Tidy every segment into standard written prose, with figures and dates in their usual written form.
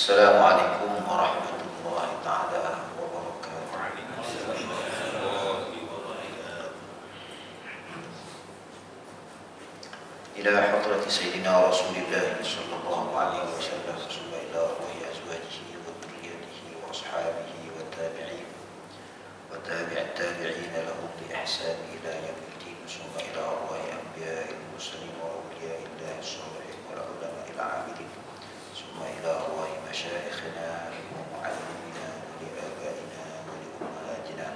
Assalamualaikum warahmatullahi taala wabarakatuh. Ila hadrati Sayyidina Rasulillah sallallahu alaihi wasallam, summa ila ruhi azwajihi wa dhurriyyatihi wa ashabihi wa tabi'in wa tabi'at tabi'in lahum bi ihsan ila yaumil din, summa ila ruhi anbiya'il mursalin wa awliya'illahi shalihin wa ulama'il 'abidin, summa ila ruhi masyayikhina wa mu'allimina wa li abaina wa li ummahatina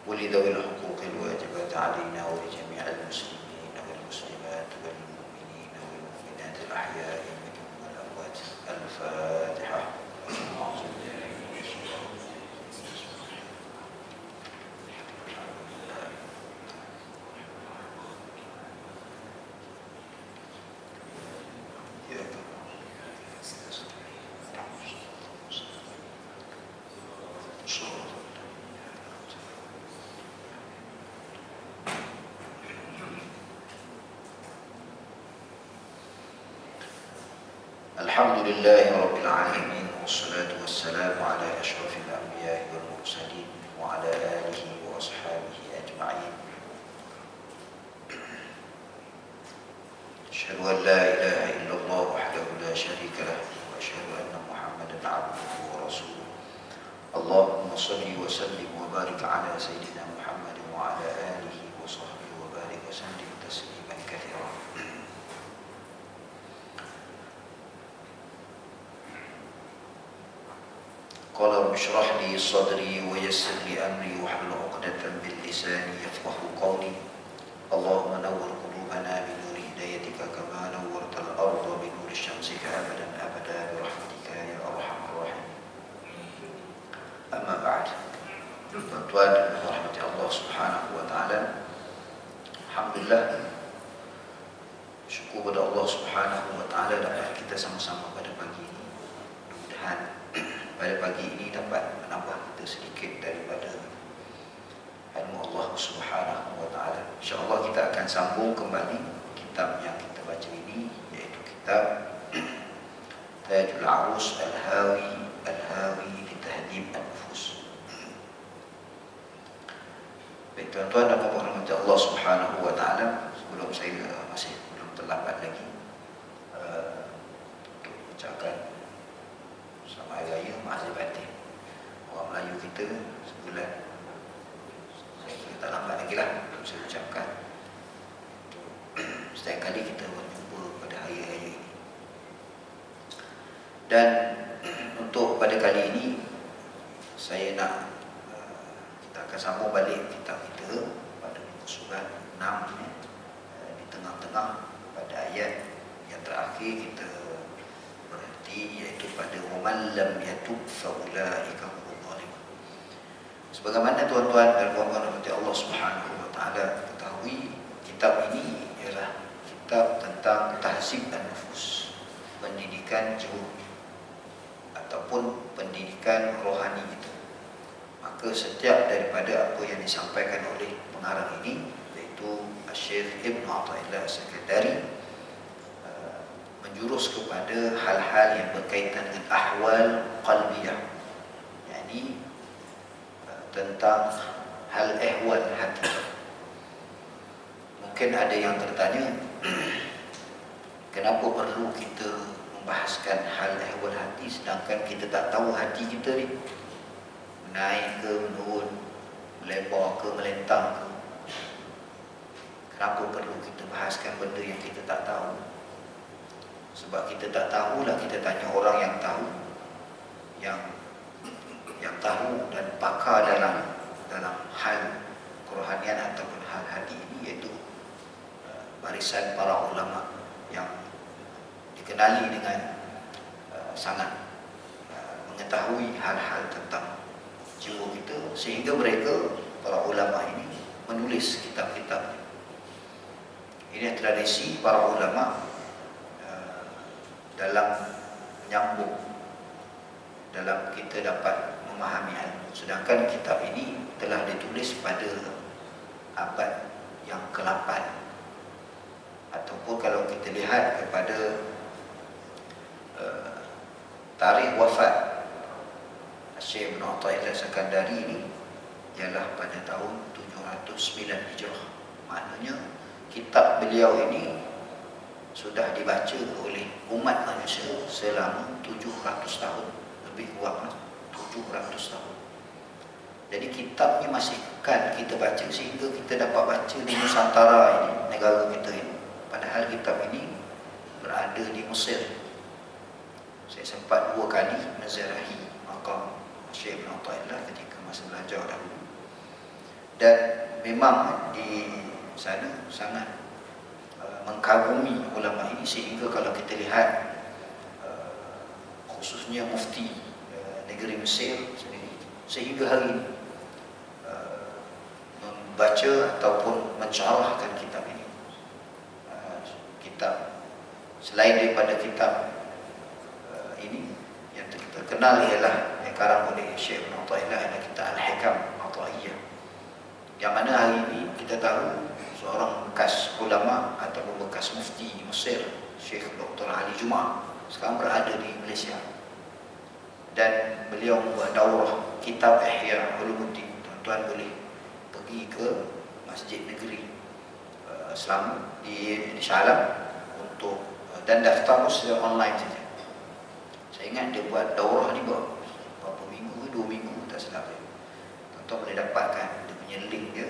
wa li dhawil huquqil wajibat 'alaina wa li jami'il muslimin wal muslimat wal mu'minin wal mu'minat al ahya'i minhum wal amwat. Al-Fatihah. Alhamdulillahi Rabbil Alamin, wassalatu wassalamu ala ashrafil anbiya'i wal mursalin wa ala alihi wa ashabihi ajma'in. Asyhadu an la ilaha illallah wahdahu la syarika lah wa asyhadu anna Muhammadan 'abduhu wa rasuluh. Allahumma shalli wa sallim wa barik ala sayyidina Muhammadin wa ala alihi wa sahbihi wa barik wa sallim tasliman katsiran. Qala rabbi shrah li sadri wa yassir li amri wahlul 'uqdatam min lisani yafqahu qawli. Allahumma nawwir qulubana bi nuri hidayatika kama nawwartal arda bi nuri syamsika abadan abada bi rahmatika ya arhamar rahim. Amma ba'd. Tuan-tuan dan rahmati Allah Subhanahu wa taala, alhamdulillah, syukur kepada Allah Subhanahu wa taala dapat kita sama-sama pada pagi ini. Mudah-mudahan pada pagi ini dapat menambah kita sedikit daripada ilmu Allah Subhanahu wa taala. Insya-Allah kita akan sambung kembali kitab yang kita baca ini, iaitu kitab Tajul Arus Al-Hawi li Tahdhib An-Nufus. Baik tuan-tuan dan puan-puan rahmat Allah Subhanahu wa taala, sebelum saya masih belum terlambat lagi untuk ucapkan selamat hari raya Ma'azif Batin. Orang Melayu kita sebulan, saya kira tak lambat lagi lah untuk saya ucapkan. Setiap kali kita berjumpa pada hari raya ini. Dan untuk pada kali ini saya nak kita akan sambung balik kitab kita pada muka surat 6 di tengah-tengah pada ayat yang terakhir kita berhenti, iaitu pada waman lam yatub fa ulaika humul zalimun. Sebagaimana tuan-tuan dan puan-puan rahmati Allah Subhanahu wa taala ketahui, kitab ini ialah kitab tentang tahzib an-nufus, pendidikan jiwa ataupun pendidikan rohani itu. Maka setiap daripada apa yang disampaikan oleh pengarang ini, iaitu Syekh Ibn Athaillah As-Sakandari, menjurus kepada hal-hal yang berkaitan dengan ahwal qalbiyah, yakni tentang hal ehwal hati. Mungkin ada yang tertanya, kenapa perlu kita membahaskan hal ehwal hati sedangkan kita tak tahu hati kita ni naik ke menurun, melebar ke melentang ke? Kenapa perlu kita bahaskan benda yang kita tak tahu? Sebab kita tak tahulah, kita tanya orang yang tahu, yang tahu dan pakar dalam hal kerohanian ataupun hal hati ini, iaitu barisan para ulama yang dikenali dengan sangat mengetahui hal-hal tentang jiwa kita, sehingga mereka, para ulama ini, menulis kitab-kitab. Ini tradisi para ulama dalam menyambung, dalam kita dapat memahami ilmu. Sedangkan kitab ini telah ditulis pada abad yang ke-8, ataupun kalau kita lihat kepada tarikh wafat Syekh Ibn Athaillah Sakandari ini ialah pada tahun 709 Hijrah. Maknanya kitab beliau ini sudah dibaca oleh umat manusia selama 700 tahun, lebih kurang 700 tahun. Jadi kitabnya masih kan kita baca sehingga kita dapat baca di Nusantara ini, negara kita ini. Padahal kitab ini berada di Mesir. Saya sempat 2 kali menziarahi makam Syekh Ibn Athaillah ketika masa belajar dahulu. Dan memang di sana sangat mengagumi ulama ini, sehingga kalau kita lihat khususnya mufti negeri Mesir sendiri sehingga hari ini membaca ataupun mensyarahkan kitab ini. Kitab selain daripada kitab ini yang terkenal ialah yang karang oleh Syekh Ibn Athaillah adalah kitab Al-Hikam Athaiyah, yang mana hari ini kita tahu seorang bekas ulama ataupun bekas mufti Mesir, Syekh Dr. Ali Juma, sekarang berada di Malaysia. Dan beliau membuat daurah kitab Ihya Ulumuddin. Tuan-tuan boleh pergi ke Masjid Negeri Islam di Shah Alam untuk dan daftar secara online saja. Saya ingat dia buat daurah ni berapa minggu, 2 minggu tak silap saya. Tuan-tuan boleh dapatkan dia punya link dia,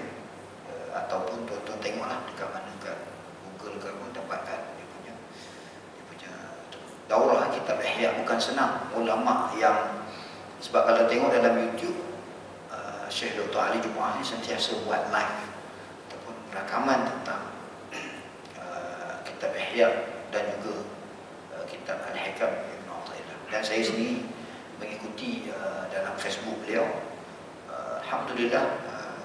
ataupun tuan-tuan tengoklah dekat mana, kat Google ke apa, dapatkan dia punya daurah kitab Ihya. Bukan senang. Ulama yang, sebab kalau tengok dalam YouTube Syekh Dr. Ali Jumaah ni sentiasa buat live ataupun rakaman tentang kitab Ihya dan juga kitab Al-Hikam Ibn Athaillah. Dan saya sendiri mengikuti dalam Facebook beliau. Alhamdulillah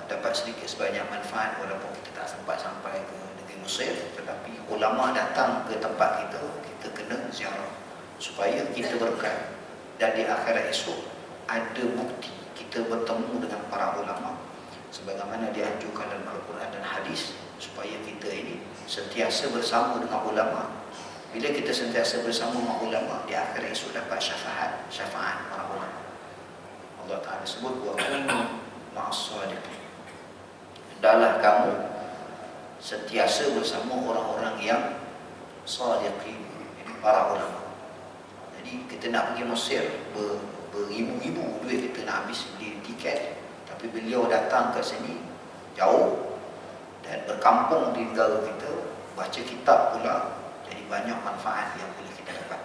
dapat sedikit sebanyak manfaat, walaupun kita tak sempat sampai ke negeri Mesir, tetapi ulama datang ke tempat kita, kita kena ziarah supaya kita berkat, dan di akhirat esok ada bukti kita bertemu dengan para ulama sebagaimana dianjurkan dalam Al-Quran dan hadis, supaya kita ini sentiasa bersama dengan ulama. Bila kita sentiasa bersama dengan ulama, di akhirat esok dapat syafaat para ulama. Allah Ta'ala sebut wa kunu ma'as-sadiqin, hendaklah kamu sentiasa bersama orang-orang yang sadiqin, para ulama. Jadi kita nak pergi Mesir, beribu-ribu duit kita nak habis beli tiket, tapi beliau datang ke sini jauh dan berkampung di negara kita, baca kitab pula, jadi banyak manfaat yang boleh kita dapat.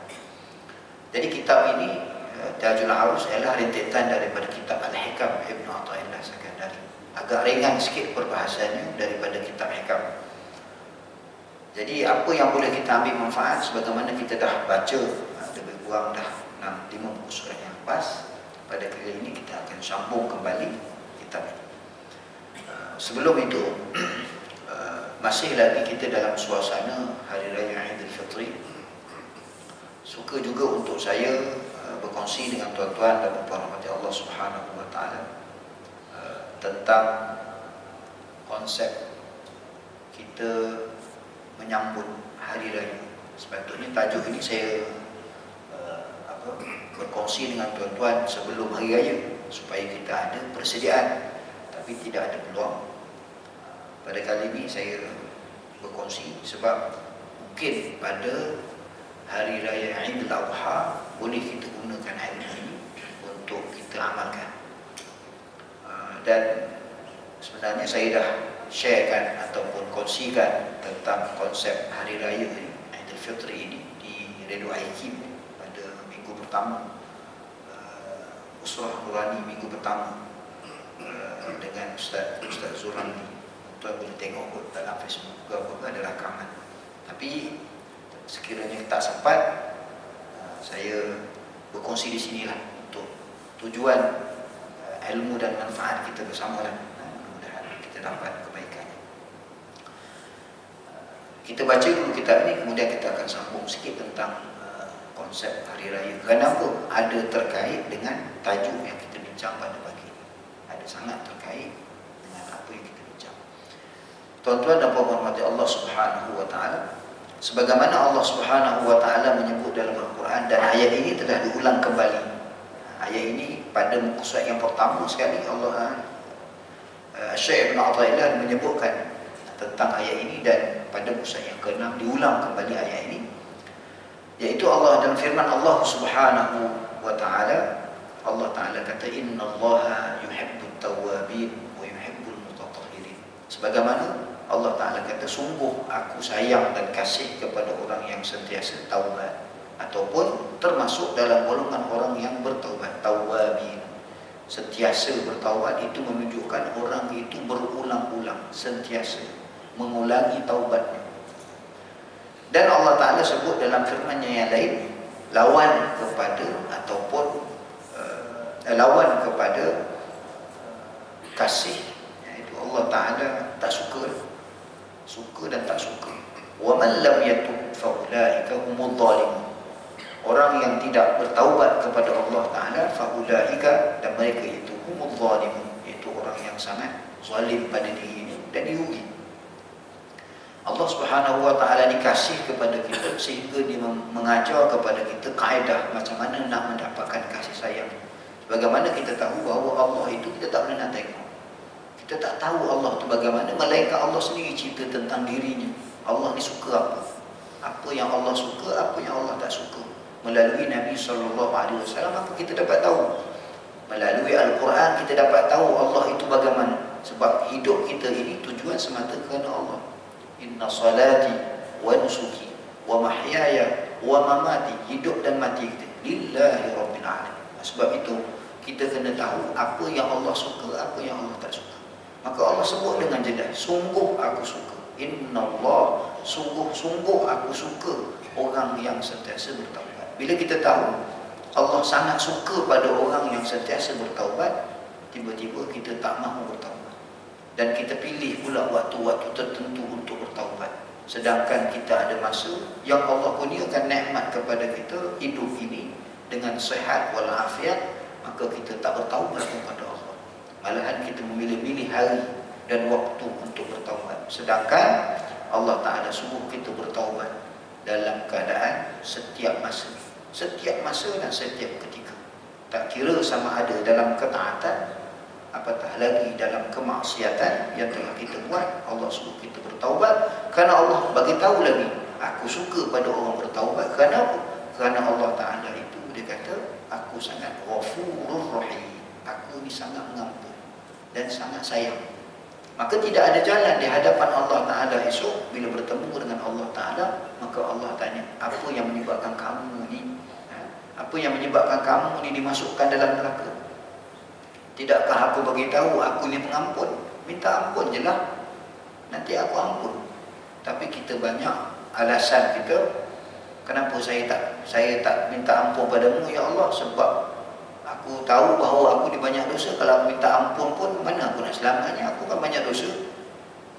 Jadi kitab ini Tajul Arus ialah rentetan daripada kitab Al-Hikam Ibn Athaillah Sakandari. Agak ringan sikit perbahasannya daripada kitab Hikam. Jadi apa yang boleh kita ambil manfaat, sebagaimana kita dah baca lebih kurang dah 5 buku surat yang lepas, pada kali ini kita akan sambung kembali kitab ini. Sebelum itu masih lagi kita dalam suasana Hari Raya Aidilfitri. Suka juga untuk saya berkongsi dengan tuan-tuan dan puan rahmati Allah Subhanahu wa taala tentang konsep kita menyambut hari raya. Sepatutnya tajuk ini saya berkongsi dengan tuan-tuan sebelum hari raya supaya kita ada persediaan, tapi tidak ada peluang. Pada kali ini saya berkongsi sebab mungkin pada Hari Raya Aidil Adha boleh kita gunakan ilmu ini untuk kita amalkan. Dan sebenarnya saya dah sharekan ataupun kongsikan tentang konsep Hari Raya Aidilfitri ini di Radio Aikim pada minggu pertama, Usrah Nurani minggu pertama, dengan Ustaz Zurani. Tuan boleh tengok dalam Facebook ke apa, ada rakaman. Tapi sekiranya tak sempat, saya berkongsi di sinilah untuk tujuan ilmu dan manfaat kita bersama lah. Mudah-mudahan kita dapat kebaikannya. Kita baca dulu kitab ini, kemudian kita akan sambung sikit tentang konsep hari raya. Kenapa? Ada terkait dengan tajuk yang kita bincang pada pagi ini. Ada sangat terkait dengan apa yang kita bincang. Tuan-tuan dan puan-puan rahmati Allah Subhanahu wa taala, Sebagaimana Allah Subhanahu wa taala menyebut dalam Al-Quran, dan ayat ini telah diulang kembali. Ayat ini pada muka surat yang pertama sekali Allah Syekh Ibn Athaillah menyebutkan tentang ayat ini, dan pada muka surat yang ke-6 diulang kembali ayat ini, yaitu Allah dalam firman Allah Subhanahu wa taala, Allah taala kata innallaha yuhibbut tawwabin wa yuhibbul mutatahhirin. Sebagaimana Allah Ta'ala kata, sungguh aku sayang dan kasih kepada orang yang sentiasa taubat, ataupun termasuk dalam golongan orang yang bertaubat. Tawabin, sentiasa bertaubat, itu menunjukkan orang itu berulang-ulang, sentiasa mengulangi taubatnya. Dan Allah Ta'ala sebut dalam firman-Nya yang lain, lawan kepada ataupun lawan kepada kasih, iaitu Allah Ta'ala tak suka dan tak suka. Wa man lam yatub fa ulaika humudz zalimun. Orang yang tidak bertaubat kepada Allah Taala, fa ulaika, dan mereka itu humudz zalimun, itu orang yang sangat zalim pada dirinya dan dirugi. Allah Subhanahu wa taala dikasih kepada kita sehingga dia mengajar kepada kita kaedah macam mana nak mendapatkan kasih sayang. Bagaimana kita tahu bahawa Allah itu kita tak boleh nak tengok. Kita tak tahu Allah itu bagaimana, melainkan Allah sendiri cerita tentang dirinya. Allah ni suka apa? Apa yang Allah suka, apa yang Allah tak suka. Melalui Nabi SAW, maka kita dapat tahu. Melalui Al-Quran kita dapat tahu Allah itu bagaimana. Sebab hidup kita ini tujuan semata kerana Allah. Inna salati wa nusuki wa mahyaya wa mamati, hidup dan mati kita lillahi rabbil alamin. Sebab itu kita kena tahu apa yang Allah suka, apa yang Allah tak suka. Maka Allah sebut dengan jelas, sungguh aku suka. Innallah, sungguh-sungguh aku suka orang yang sentiasa bertaubat. Bila kita tahu Allah sangat suka pada orang yang sentiasa bertaubat, tiba-tiba kita tak mahu bertaubat, dan kita pilih pula waktu-waktu tertentu untuk bertaubat. Sedangkan kita ada masa yang Allah kurniakan nikmat kepada kita, hidup ini dengan sihat walafiat, maka kita tak bertaubat kepada Allah. Malahan kita memilih-milih hari dan waktu untuk bertaubat. Sedangkan Allah Ta'ala suruh kita bertaubat dalam keadaan setiap masa dan setiap ketika. Tak kira sama ada dalam ketaatan, apatah lagi dalam kemaksiatan yang telah kita buat, Allah suruh kita bertaubat. Kerana Allah bagi tahu lagi, aku suka pada orang bertaubat. Kerana apa? Kerana Allah Ta'ala itu, dia kata, aku sangat Ghafurur Rahim, aku ni sangat mengampun dan sangat sayang. Maka tidak ada jalan di hadapan Allah Ta'ala esok bila bertemu dengan Allah Ta'ala. Maka Allah tanya, apa yang menyebabkan kamu ni, apa yang menyebabkan kamu ni dimasukkan dalam neraka? Tidakkah aku beritahu aku ni pengampun? Minta ampun je lah, nanti aku ampun. Tapi kita banyak alasan kita, kenapa saya tak minta ampun padamu ya Allah? Sebab aku tahu bahawa aku ni banyak dosa. Kalau aku minta ampun pun, mana aku nak selamatnya? Aku kan banyak dosa.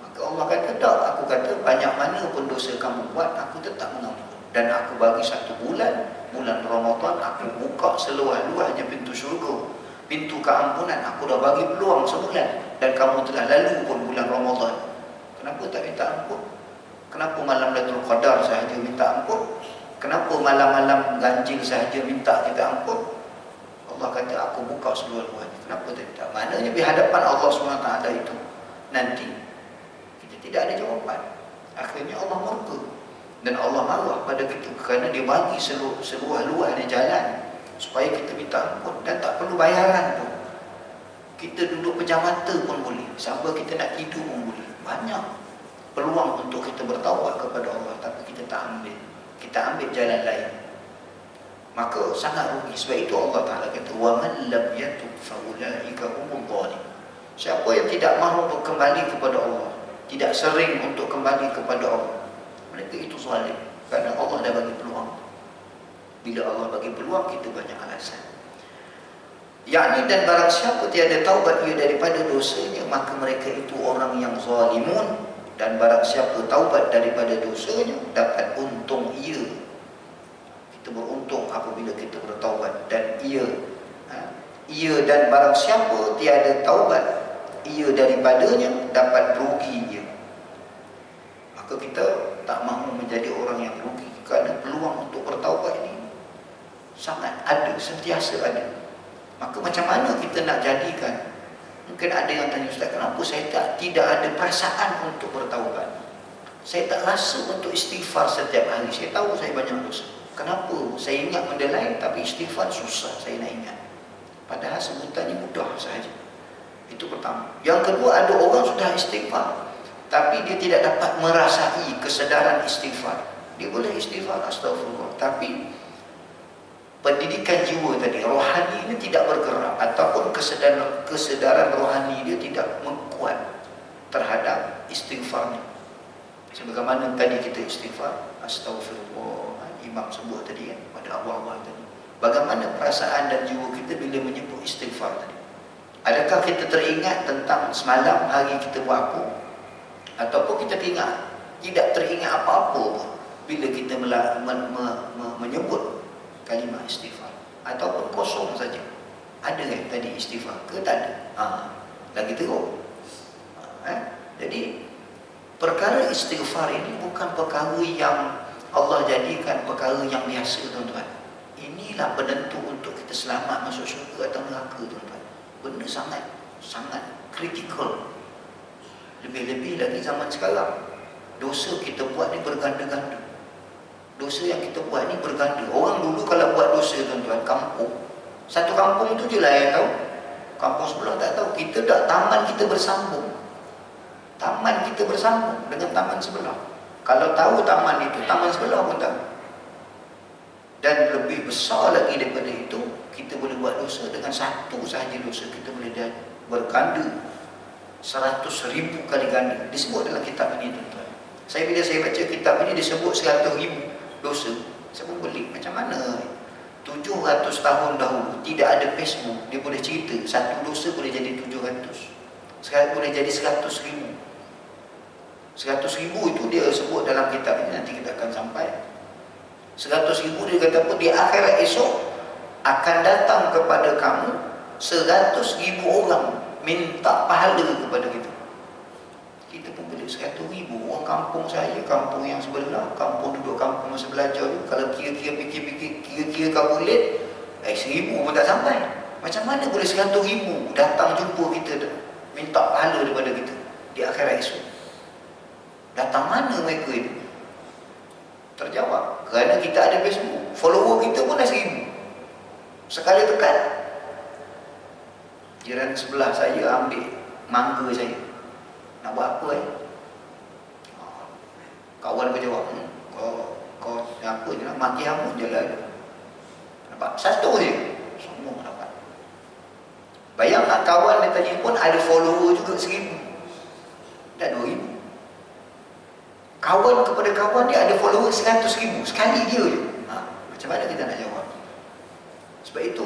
Maka Allah kata, tak, aku kata banyak mana pun dosa kamu buat, aku tetap mengampun. Dan aku bagi satu bulan Ramadan, aku buka seluas-luasnya pintu syurga, pintu keampunan. Aku dah bagi peluang sebulan, dan kamu telah lalu pun bulan Ramadan. Kenapa tak minta ampun? Kenapa malam Lailatul Qadar sahaja minta ampun? Kenapa malam-malam ganjil sahaja minta kita ampun? Allah kata, aku buka seluas-luasnya. Kenapa tak minta? Maknanya di hadapan Allah SWT itu nanti kita tidak ada jawapan. Akhirnya Allah murka dan Allah marah pada kita, kerana dia bagi seluas-luasnya jalan supaya kita minta ampun, dan tak perlu bayaran pun. Kita duduk pejam mata pun boleh, sampai kita nak tidur pun boleh. Banyak peluang untuk kita bertaubat kepada Allah, tapi kita tak ambil. Kita ambil jalan lain, maka sangat rugi. Sebab itu Allah Ta'ala kata, wa man lam yatub fa ulaika humudz zalimun. Siapa yang tidak mahu kembali kepada Allah, tidak sering untuk kembali kepada Allah, mereka itu zalim. Kerana Allah dah bagi peluang. Bila Allah bagi peluang, kita banyak alasan. Yakni, dan barang siapa tiada taubat ia daripada dosanya, maka mereka itu orang yang zalimun. Dan barang siapa taubat daripada dosanya, dapat untung ia. Kita beruntung apabila kita bertaubat. Dan ia dan barang siapa tiada taubat ia daripadanya, dapat rugi ia. Maka Maka kita tak mahu menjadi orang yang rugi, kerana peluang untuk bertaubat ini sangat ada, sentiasa ada. Maka macam mana kita nak jadikan? Mungkin ada yang tanya, Ustaz, kenapa saya tidak ada perasaan untuk bertaubat? Saya tak rasa untuk istighfar setiap hari. Saya tahu saya banyak dosa. Kenapa? Saya ingat benda lain, tapi istighfar susah saya nak ingat. Padahal sebutannya mudah sahaja. Itu pertama. Yang kedua, ada orang sudah istighfar, tapi dia tidak dapat merasai kesedaran istighfar. Dia boleh istighfar, astagfirullah, tapi pendidikan jiwa tadi, rohani ini tidak bergerak, ataupun kesedaran rohani dia tidak menguat terhadap istighfarnya. Sebagaimana tadi kita istighfar, astagfirullah, imam sebut tadi kan, pada awal-awal tadi. Bagaimana perasaan dan jiwa kita bila menyebut istighfar tadi? Adakah kita teringat tentang semalam hari kita buat apa? Ataupun kita tidak teringat apa-apa pun bila kita menyebut kalimah istighfar? Ataupun kosong saja? Ada kan tadi istighfar ke tak ada? Lagi teruk. Jadi perkara istighfar ini bukan perkara yang Allah jadikan perkara yang biasa, tuan-tuan. Inilah penentu untuk kita selamat masuk syurga atau neraka, tuan-tuan. Benda sangat kritikal. Lebih-lebih lagi zaman sekarang, dosa kita buat ni berganda-ganda. Dosa yang kita buat ni berganda. Orang dulu kalau buat dosa, tuan-tuan, kampung, satu kampung tu je lah yang tahu. Kampung sebelah tak tahu. Kita dah, taman kita bersambung. Taman kita bersambung dengan taman sebelah. Kalau tahu taman itu, taman sebelah pun tahu. Dan lebih besar lagi daripada itu, kita boleh buat dosa dengan satu sahaja dosa, kita boleh berganda 100,000 kali ganda. Disebut dalam kitab ini, tuan-tuan. Bila saya baca kitab ini disebut 100,000 dosa, saya pun belik, macam mana 700 tahun dahulu tidak ada Facebook, dia boleh cerita satu dosa boleh jadi 700, sekarang boleh jadi 100,000. 100,000 itu dia sebut dalam kitab ini, nanti kita akan sampai. 100,000 dia kata apa? Di akhirat esok akan datang kepada kamu 100,000 orang minta pahala kepada kita. Kita pun boleh 100,000 orang kampung saya, kampung yang sebelah, kampung duduk kampung masa belajar tu, kalau kira-kira fikir-fikir, kira-kira kalkulat, 1,000 pun tak sampai. Macam mana boleh 100,000 datang jumpa kita, minta pahala daripada kita di akhirat esok? Datang mana mereka itu? Terjawab, kerana kita ada Facebook. Follower kita pun dah 1,000. Sekali tekan, jiran sebelah saya ambil mangga saya. Nak buat apa Kawan aku jawab, kau apa je lah, maki hamun je lah. Nampak? Satu je, semua dapat. Bayangkan kawan dia tanya pun ada follower juga 1,000. Dah 2,000. Kawan kepada kawan dia ada follower 100,000. Sekali dia je. Macam mana kita nak jawab? Sebab itu,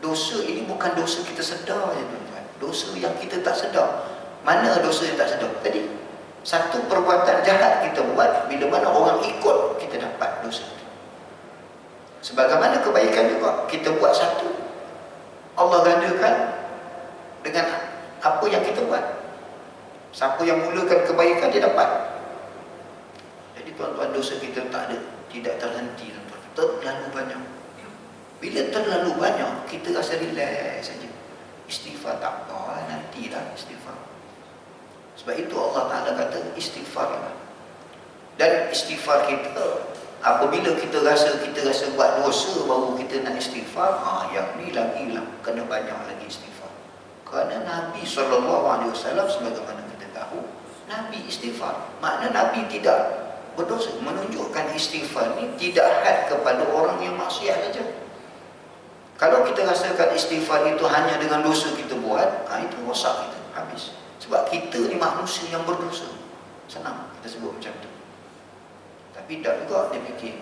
dosa ini bukan dosa kita sedar je, tuan-tuan. Dosa yang kita tak sedar. Mana dosa yang tak sedar? Tadi, satu perbuatan jahat kita buat, bila mana orang ikut, kita dapat dosa itu. Sebagaimana kebaikan juga, kita buat satu, Allah gandakan dengan apa yang kita buat. Siapa yang mulakan kebaikan, dia dapat. Jadi tuan-tuan, dosa kita tidak terhenti, tuan-tuan. Terlalu banyak. Bila terlalu banyak, kita rasa relax saja. Istighfar tak apa, nantilah istighfar. Sebab itu Allah Ta'ala kata istighfarlah. Dan istighfar kita, apabila kita rasa buat dosa baru kita nak istighfar, yang ni lagi lah, kena banyak lagi istighfar. Kerana Nabi SAW, sebagaimana kita tahu, Nabi istighfar. Makna Nabi tidak berdosa, menunjukkan istighfar ni tidak had kepada orang yang maksiat saja. Kalau kita rasakan istighfar itu hanya dengan dosa kita buat, itu rosak kita, habis. Sebab kita ni manusia yang berdosa. Senang kita sebut macam tu. Tapi tak juga dia fikir,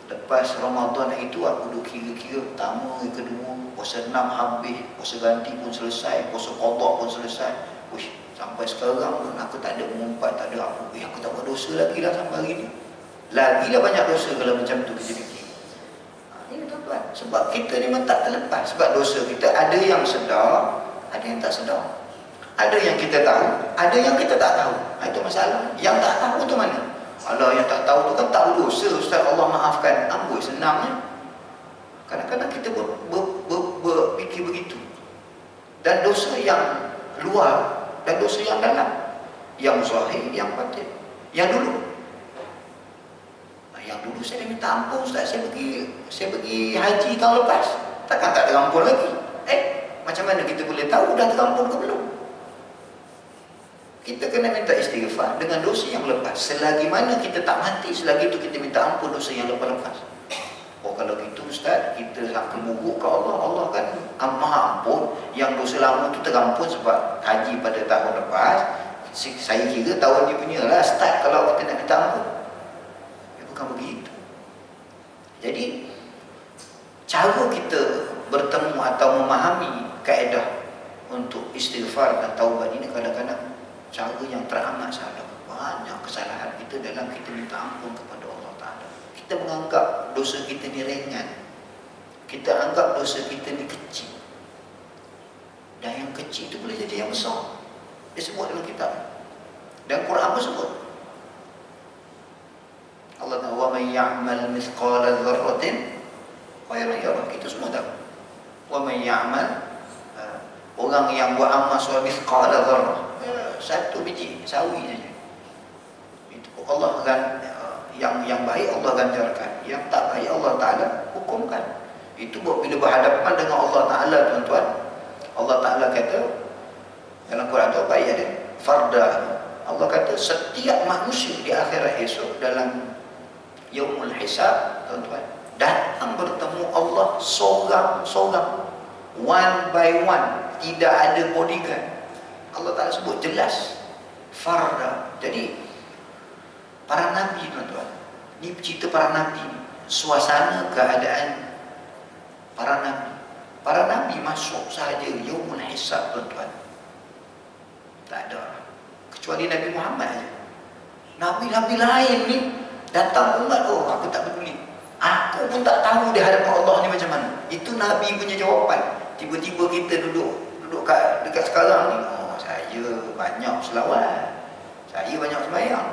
lepas Ramadan itu aku duk kira-kira pertama, kedua, puasa 6 habis, puasa ganti pun selesai, puasa qada pun selesai. Uish, sampai sekarang pun aku tak ada mengumpat, tak ada apa. Aku tak buat dosa lagi lah sampai hari ni. Lagilah banyak dosa kalau macam tu kita fikir. Ini tuan-tuan, sebab kita ni memang tak terlepas. Sebab dosa kita ada yang sedar, ada yang tak sedar. Ada yang kita tahu, ada yang kita tak tahu. Itu masalah. Yang tak tahu tu mana? Allah yang tak tahu tu kan tak dosa, Ustaz, Allah maafkan. Amboi senangnya. Kadang-kadang kita berfikir begitu. Dan dosa yang luar dan dosa yang dalam, yang zahir, yang batin. Yang dulu, saya minta ampun, Ustaz, saya pergi haji tahun lepas, takkan tak terampun lagi. Macam mana kita boleh tahu dah terampun ke belum? Kita kena minta istighfar dengan dosa yang lepas. Selagi mana kita tak mati, selagi itu kita minta ampun dosa yang lepas-lepas. Oh, kalau gitu Ustaz, kita sangka buruk ke Allah. Allah kan maha ampun. Yang dosa lama tu terampun sebab haji pada tahun lepas. Saya kira tahun ni punya lah start kalau kita nak minta ampun. Bukan begitu. Jadi cara kita bertemu atau memahami kaedah untuk istighfar dan taubat ini kadang-kadang cara yang teramat salah. Banyak kesalahan kita dalam kita minta ampun kepada Allah Ta'ala. Kita menganggap dosa kita ni ringan. Kita anggap dosa kita ni kecil. Dan yang kecil itu boleh jadi yang besar. Dia sebut dalam kitab. Dan Quran pun sebut. Allah Ta'ala, wa man ya'mal mithqala dzarratin khairan yarah. Kita semua tahu. Wa man ya'mal, orang yang buat amal soal mithqala dzarrah, satu biji sawi saja, itu Allah akan yang baik Allah ganjarkan, yang tak baik Allah Ta'ala hukumkan. Itu bila berhadapan dengan Allah Ta'ala, tuan-tuan, Allah Ta'ala kata dalam Quran tu apa ayat dia? Farda. Allah kata setiap manusia di akhirat esok dalam yaumul hisab, tuan-tuan, datang bertemu Allah seorang-seorang, one by one, tidak ada bodyguard. Allah Ta'ala sebut jelas farda. Jadi para nabi, tuan-tuan, ni cerita para nabi, suasana keadaan para nabi masuk sahaja yaumul hisab, tuan-tuan. Tak ada kecuali Nabi Muhammad saja. Nabi-nabi lain ni datang umat, oh aku tak peduli, aku pun tak tahu di hadapan Allah ni macam mana. Itu Nabi punya jawapan. Tiba-tiba kita duduk dekat sekarang ni, oh saya banyak selawat, saya banyak sembahyang,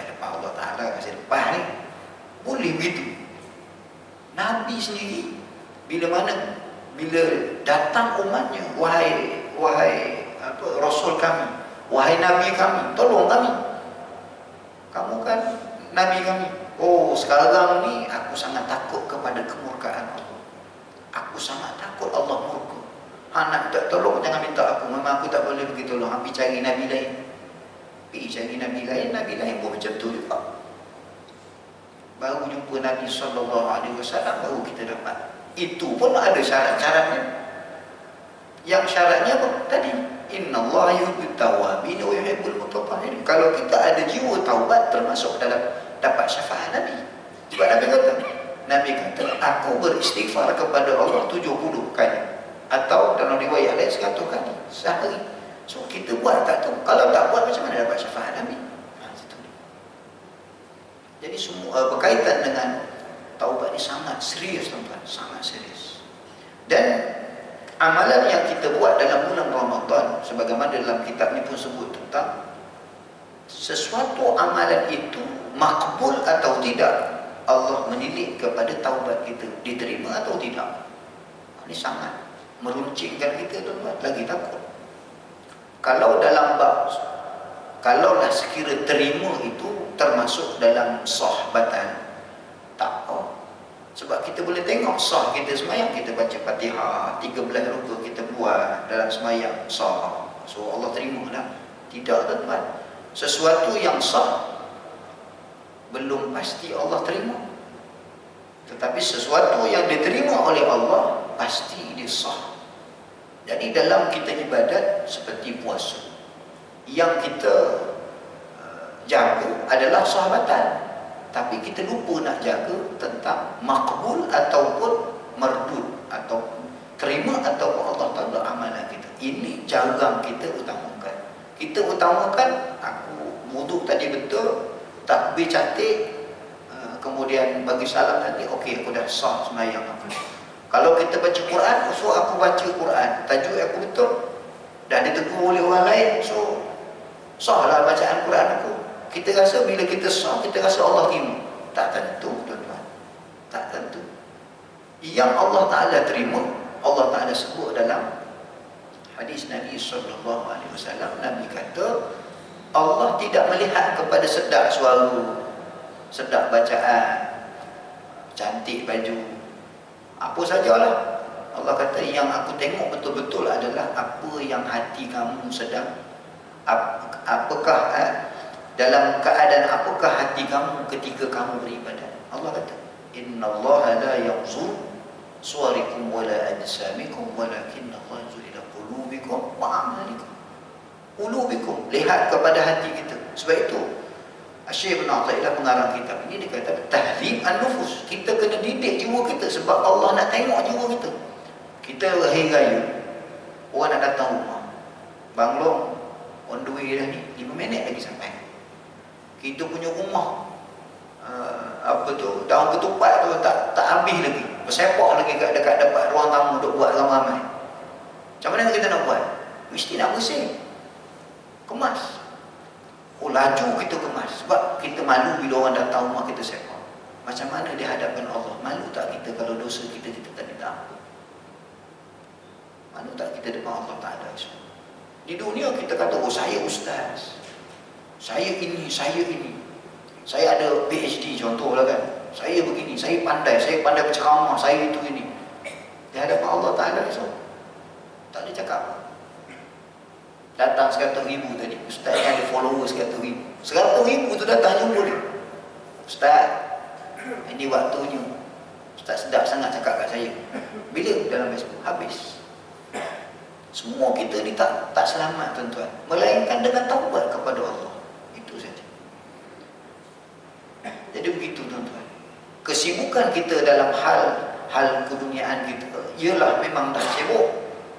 depan Allah Ta'ala kasih lepas ni. Boleh begitu? Nabi sendiri bila datang umatnya, wahai Rasul kami, wahai Nabi kami, tolong kami, kamu kan Nabi kami. Oh sekarang ni aku sangat takut kepada kemurkaan Allah, aku sangat takut Allah murka. Nak tak tolong, jangan minta aku, memang aku tak boleh begitu tolong. Pergi cari Nabi lain, Nabi lain pun macam tu juga. Baru jumpa Nabi SAW, baru kita dapat. Itu pun ada syarat-syaratnya. Yang syaratnya apa? Tadi, innallaha yuhibbut tawwabin wa yuhibbul mutatahhirin. Kalau kita ada jiwa taubat, termasuk dalam dapat syafaat Nabi. Sebab Nabi kata, aku beristighfar kepada Allah 70 kali, atau dalam riwayat lain 100 kali sehari. So kita buat tak tahu. Kalau tak buat, macam mana dapat syafaat Nabi? Jadi semua berkaitan dengan taubat ini sangat serius, tuan-tuan, sangat serius. Dan amalan yang kita buat dalam bulan Ramadan, sebagaimana dalam kitab ni pun sebut tentang sesuatu amalan itu makbul atau tidak, Allah menilik kepada taubat kita, diterima atau tidak. Ini sangat meruncingkan kita, tuan-tuan. Lagi takut kalau dalam bab, kalaulah sekira terima itu termasuk dalam sah batal, tak apa. Sebab kita boleh tengok sah kita semayang, kita baca Fatihah 13 rukuk kita buat dalam semayang, sah, so Allah terima dah. Tidak, tuan-tuan. Sesuatu yang sah belum pasti Allah terima. Tetapi sesuatu yang diterima oleh Allah pasti dia sah. Jadi dalam kita ibadat seperti puasa, yang kita jaga adalah sahabatan, tapi kita lupa nak jaga tentang makbul ataupun mardud, atau terima ataupun Allah Ta'ala amalan kita. Ini jarang kita utamakan. Kita utamakan, aku wuduk tadi betul, takbir cantik, kemudian bagi salam tadi, okey, aku dah sah sembahyang aku. Kalau kita baca Quran, so aku baca Quran, tajuk aku betul, dah ditegur oleh orang lain, so sahlah bacaan Quran aku. Kita rasa bila kita sah, kita rasa Allah terima. Tak tentu, tuan-tuan. Tak tentu. Yang Allah Ta'ala terima, Allah Ta'ala sebut dalam hadis Nabi SAW. Nabi kata, Allah tidak melihat kepada sedap suara, sedap bacaan, cantik baju, apa sajalah. Allah kata yang aku tengok betul-betul adalah apa yang hati kamu sedang, apakah dalam keadaan apakah hati kamu ketika kamu beribadat. Allah kata, innallaha la yanzur suwarikum wala ajsamikum walakinna Allah yanzur ila qulubikum wa a'malikum. Qulubikum, lihat kepada hati kita. Sebab itu Syekh Ibn Athaillah pengarang kitab ini dia kata tahdhib an-nufus. Kita kena didik jiwa kita sebab Allah nak tengok jiwa kita. Kita hari raya, orang nak datang rumah, Bang Long on the way dah ni, 5 minit lagi sampai. Kita punya rumah daun ketupat tu tak habis lagi, bersepak lagi dekat dapat ruang tamu duk buat ramai-ramai. Macam mana kita nak buat? Mesti nak bersih, kemas. Laju kita kemas sebab kita malu bila orang datang rumah kita sepak. Macam mana di hadapan Allah? Malu tak kita kalau dosa kita tak minta ampun? Malu tak kita depan Allah Ta'ala? Di dunia kita kata, oh saya ustaz, saya ini, saya ada PhD contohlah kan, saya begini, saya pandai berceramah, saya itu ini. Di hadapan Allah Ta'ala tak boleh cakap. Datang 100,000 tadi, ustaz yang ada followers 100,000 tu datang jumpa dia. Ustaz, ini waktunya, ustaz sedap sangat cakap kat saya. Bila dalam Facebook? Habis. Semua kita ni tak selamat, tuan-tuan, melainkan dengan taubat kepada Allah. Itu saja. Jadi begitu, tuan-tuan. Kesibukan kita dalam hal keduniaan kita ialah memang dah sibuk,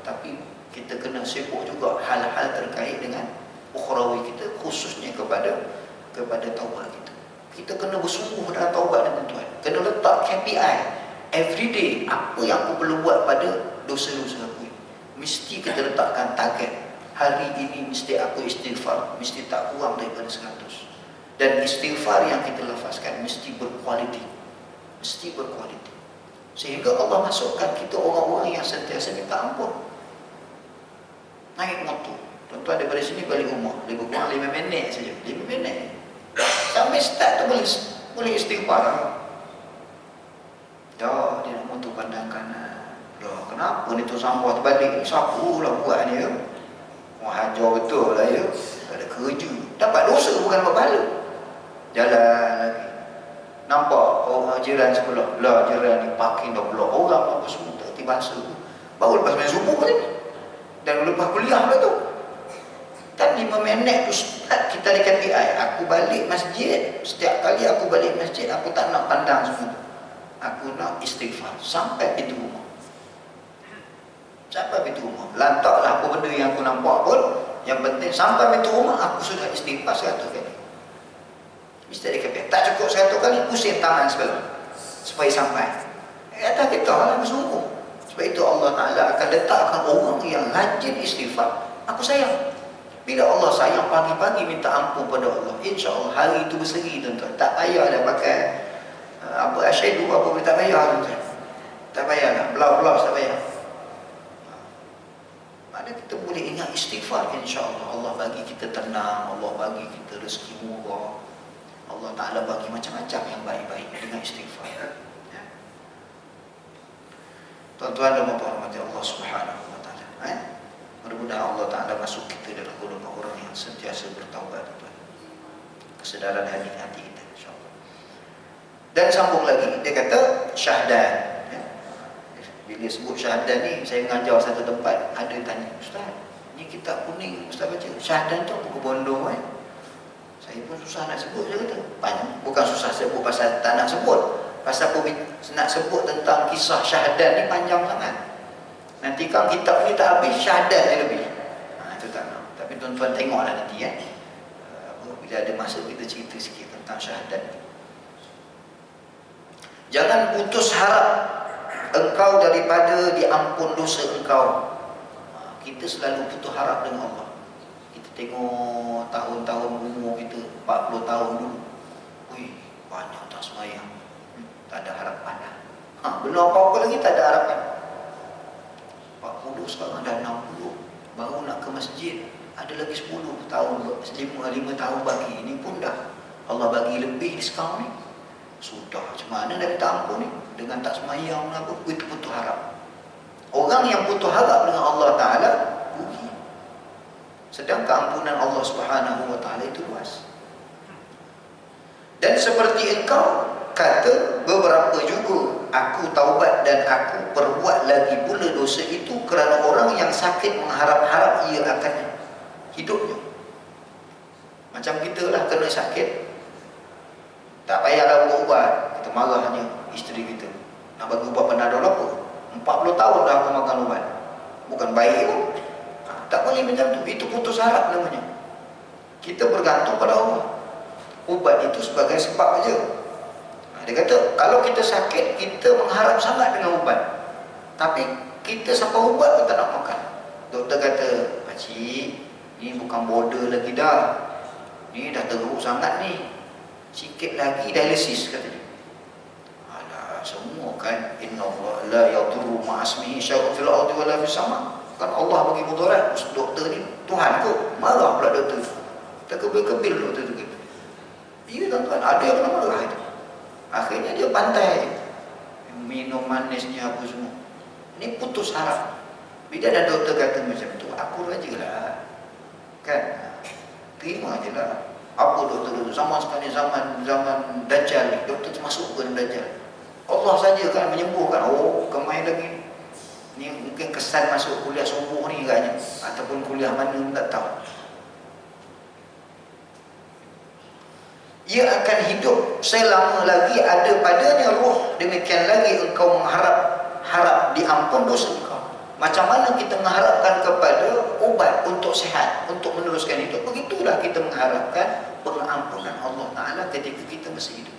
tapi kita kena sibuk juga hal-hal terkait dengan ukhrawi kita, khususnya kepada taubat kita. Kita kena bersungguh dalam taubat, tuan-tuan. Kena letak KPI everyday, apa yang aku perlu buat pada dosa-dosa aku. Mesti kita letakkan target. Hari ini mesti aku istighfar, mesti tak kurang daripada 100. Dan istighfar yang kita lafazkan mesti berkualiti. Mesti berkualiti. Sehingga Allah masukkan kita orang-orang yang sentiasa minta ampun. Naik motor, tuan-tuan daripada sini balik rumah, lebih kurang 5 minit saja. 5 minit. Sampai start tu boleh istighfar. Ya, dia nak motor pandang kanan. Loh, kenapa ni tu sampah terbalik? Siapa lah buat ni ya? Wah, hajar betul lah ya. Tak ada kerja, dapat dosa bukan dapat pahala. Jalan lagi, nampak orang jiran sebelah, lah jiran ni parking dah pula orang apa semua tak kerti bahasa. Baru lepas main subuh tadi, dan lepas kuliah pula tu. Dan 5 minit tu start kita ada KPI. Aku balik masjid, setiap kali aku balik masjid, aku tak nak pandang semua. Aku nak istighfar sampai pintu rumah. Sampai pintu rumah, lantaklah apa benda yang aku nampak pun, yang penting sampai pintu rumah aku sudah istighfar 100 kali. Mesti ada KPI. Tak cukup 100 kali, pusing tangan sebelah supaya sampai. Kata kita lah bersungguh. Sebab itu Allah Ta'ala akan letakkan orang yang rajin istighfar. Aku sayang. Bila Allah sayang, pagi-pagi minta ampun pada Allah, insya-Allah hari itu berseri, tuan-tuan. Tak payah dah pakai asyhadu apa pun, tak payah, tuan-tuan. Tak payah dah, belau-belau tak payah. Mana kita boleh ingat istighfar, insya-Allah Allah bagi kita tenang, Allah bagi kita rezeki murah, Allah Ta'ala bagi macam-macam yang baik-baik dengan istighfar. Ya. Tuan-tuan dan puan-puan Allah Subhanahu wa Ta'ala. Mudah-mudahan Allah Ta'ala masuk kita dalam golongan orang yang sentiasa bertaubat, tuan. Kesedaran hati kita, insya-Allah. Dan sambung lagi, dia kata syahdan. Bila sebut syahadat ni, saya mengajar satu tempat, ada tanya, ustaz, ni kitab kuning ustaz baca, syahadat tu apa kebondong kan? Saya pun susah nak sebut, dia kata. Banyak, bukan susah sebut pasal tak nak sebut, pasal nak sebut tentang kisah syahadat ni panjang sangat. Nanti kan kitab ni tak habis, syahadat je lebih. Itu tak nak. Tapi tuan-tuan tengoklah nanti ya. Bila ada masa kita cerita sikit tentang syahadat ni. Jangan putus harap engkau daripada diampun dosa engkau. Kita selalu putus harap dengan Allah. Kita tengok tahun-tahun umur kita 40 tahun dulu. Wih, banyak tak semayang. Tak ada harapan lah. Belum apa-apa lagi tak ada harapan. 40 sekarang dah 60. Baru nak ke masjid, ada lagi 10 tahun, 5 tahun bagi. Ini pun dah Allah bagi lebih diskaun ni. Sudah, macam mana nak minta ampun ni? Dengan tak semayang apa, itu putus harap. Orang yang putus harap dengan Allah Ta'ala rugi. Sedang keampunan Allah Subhanahu Wa Ta'ala itu luas. Dan seperti engkau kata beberapa juga, aku taubat dan aku perbuat lagi pula dosa itu kerana orang yang sakit mengharap-harap ia akan hidupnya. Macam kita lah kena sakit, tak payahlah ubat, kita marahnya isteri kita. Nak bagi ubat Panadol apa? 40 tahun dah aku makan ubat. Bukan baik pun. Tak boleh macam tu. Itu putus harap namanya. Kita bergantung pada Allah. Ubat itu sebagai sebab aja. Dia kata, kalau kita sakit, kita mengharap sangat dengan ubat. Tapi kita sampai ubat pun tak nak makan. Doktor kata, pakcik, ni bukan border lagi dah. Ni dah teruk sangat ni. Sikit lagi dialisis katanya. Alah, semua kan, inna Allah la yadurru ma'asmihi syai'un fil ardi wala fis sama. Kan Allah bagi mudarat. Doktor ni Tuhan kot. Marah pula doktor. Tak kebil-kebil doktor tu kata. Ya tuan-tuan, ada yang kena marah itu. Akhirnya dia pantai minum manisnya apa semua. Ni putus harap. Bila ada doktor kata macam tu, akur aje lah. Kan? Terima je lah. Apa doktor itu? Sama sekali zaman Dajjal ni. Doktor termasuk ke dalam Dajjal. Allah saja kan menyembuhkan. Oh, kemai lagi. Ni mungkin kesan masuk kuliah subuh ni katnya. Ataupun kuliah mana pun tak tahu. Ia akan hidup selama lagi ada padanya roh. Demikian lagi engkau harap diampun dosa engkau. Macam mana kita mengharapkan kepada ubat untuk sihat, untuk meneruskan hidup, begitulah kita mengharapkan pengampunan Allah Ta'ala ketika kita masih hidup.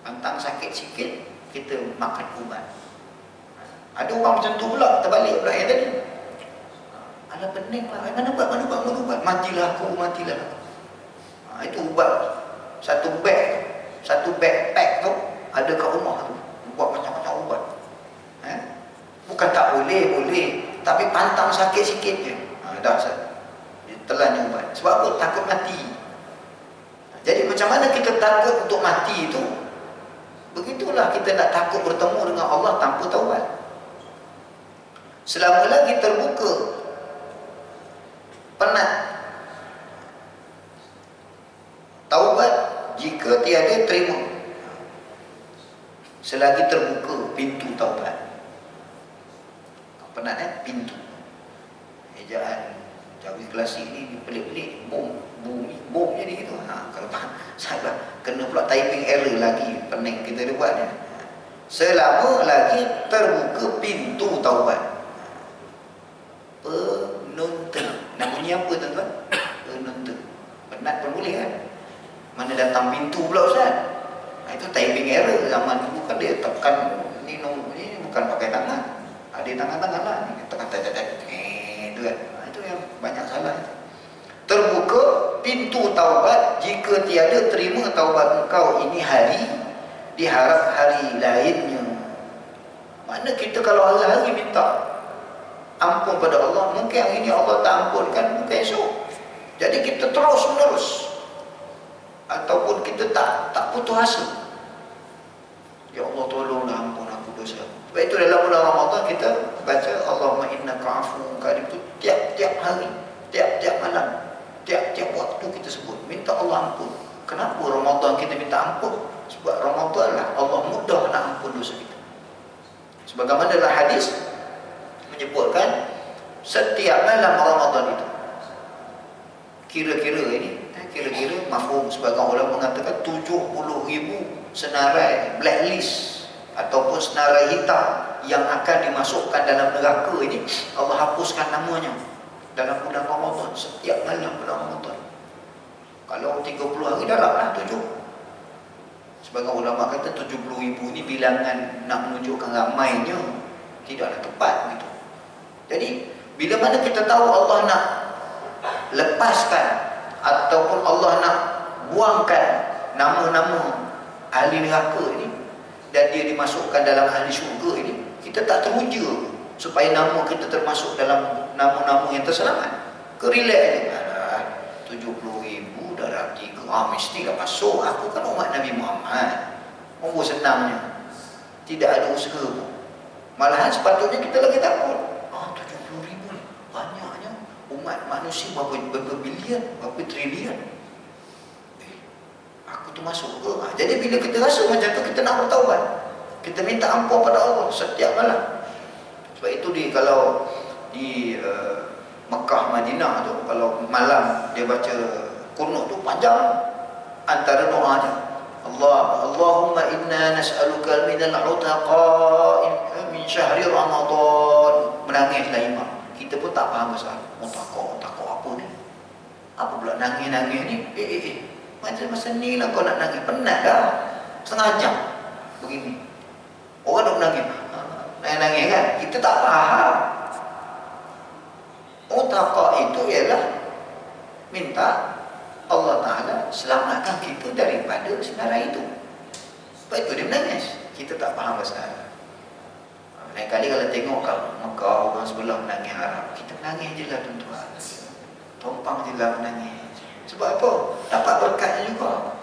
Pantang sakit sikit, kita makan ubat. Ada orang macam tu pula, terbalik pula yang tadi. Alah pening lah, mana ubat, matilah aku. Itu ubat. Satu backpack tu ada kat rumah tu. Buat macam-macam ubat. Bukan tak boleh, tapi pantang sakit sikit je. Dah dia telannya ubat. Sebab apa? Takut mati. Jadi macam mana kita takut untuk mati itu? Begitulah kita nak takut bertemu dengan Allah tanpa taubat. Selama lagi terbuka penat taubat jika tiada terima. Selagi terbuka pintu taubat. Penat pintu. Ejaan Jawi klasik ni pelik-pelik. Bom jadi gitu. Kalau saya kena pula typing error lagi. Pening kita dia buat ni. Selama lagi terbuka pintu taubat. Penuntut. Namanya apa tuan-tuan? Penuntut. Penat pun boleh kan? Mana datang pintu pula Ustaz? Itu typing error. Zaman dulu kan dia tekan ni bukan pakai tangan. Ada tangan-tangan lah. Itu kan. Itu yang banyak salah. Terbuka pintu taubat jika tiada terima taubat engkau ini hari, diharap hari lainnya. Mana kita kalau hari-hari minta ampun pada Allah, mungkin hari ini Allah tak ampunkan, mungkin esok. Jadi kita terus menerus. Ataupun kita tak putus asa. Ya Allah tolonglah ampun aku dosa. Sebab itu dalam bulan Ramadan kita baca Allahumma innaka afuwun karim itu tiap-tiap hari, tiap-tiap malam, tiap-tiap waktu kita sebut minta Allah ampun. Kenapa Ramadan kita minta ampun? Sebab Ramadan lah Allah mudah nak ampun dosa kita. Sebagaimana dalam hadis menyebutkan setiap malam Ramadan itu kira-kira mafhum sebagian ulama mengatakan 70,000 senarai blacklist ataupun senarai hitam yang akan dimasukkan dalam neraka ini Allah hapuskan namanya dalam bulan Ramadan, setiap malam bulan Ramadan. Kalau 30 hari darablah 7. Sebagian ulama kata 70,000 ni bilangan nak menunjukkan ramainya, tidaklah tepat begitu. Jadi Bila mana kita tahu Allah nak lepaskan ataupun Allah nak buangkan nama-nama ahli neraka ini dan dia dimasukkan dalam ahli syurga ini, kita tak teruja supaya nama kita termasuk dalam nama-nama yang terselamat. Kerelax je. 70,000 dalam 3, mestilah masuk. Aku kan umat Nabi Muhammad. Monggo senangnya. Tidak ada usaha pun. Malahan sepatutnya kita lagi takut. 70,000 ni banyaknya. Umat manusia berapa bilion, berapa trilion. Aku tu masuk ke? Jadi bila kita rasa macam tu, kita nak bertaubat. Kita minta ampun pada Allah setiap malam. Sebab itu kalau di Mekah, Madinah tu, kalau malam dia baca kunut tu panjang, antara doanya Allahumma inna nas'aluka minal utaqa'i min syahri Ramadan. Menangislah imam. Kita pun tak faham pasal utaqaq apa ni? Apa pula nangis-nangis ni? Macam ni lah kau nak nangis. Penat dah. Setengah jam begini. Orang nak nangis. Nangis kan? Kita tak faham. Utaqaq itu ialah minta Allah Ta'ala selamatkan kita daripada senarai itu. Sebab itu dia menangis. Kita tak faham pasal. Lain kali kalau tengok kat Mekah orang sebelah menangis Arab, kita menangis je lah tuan-tuan. Tumpang je lah menangis. Sebab apa? Dapat berkatnya juga.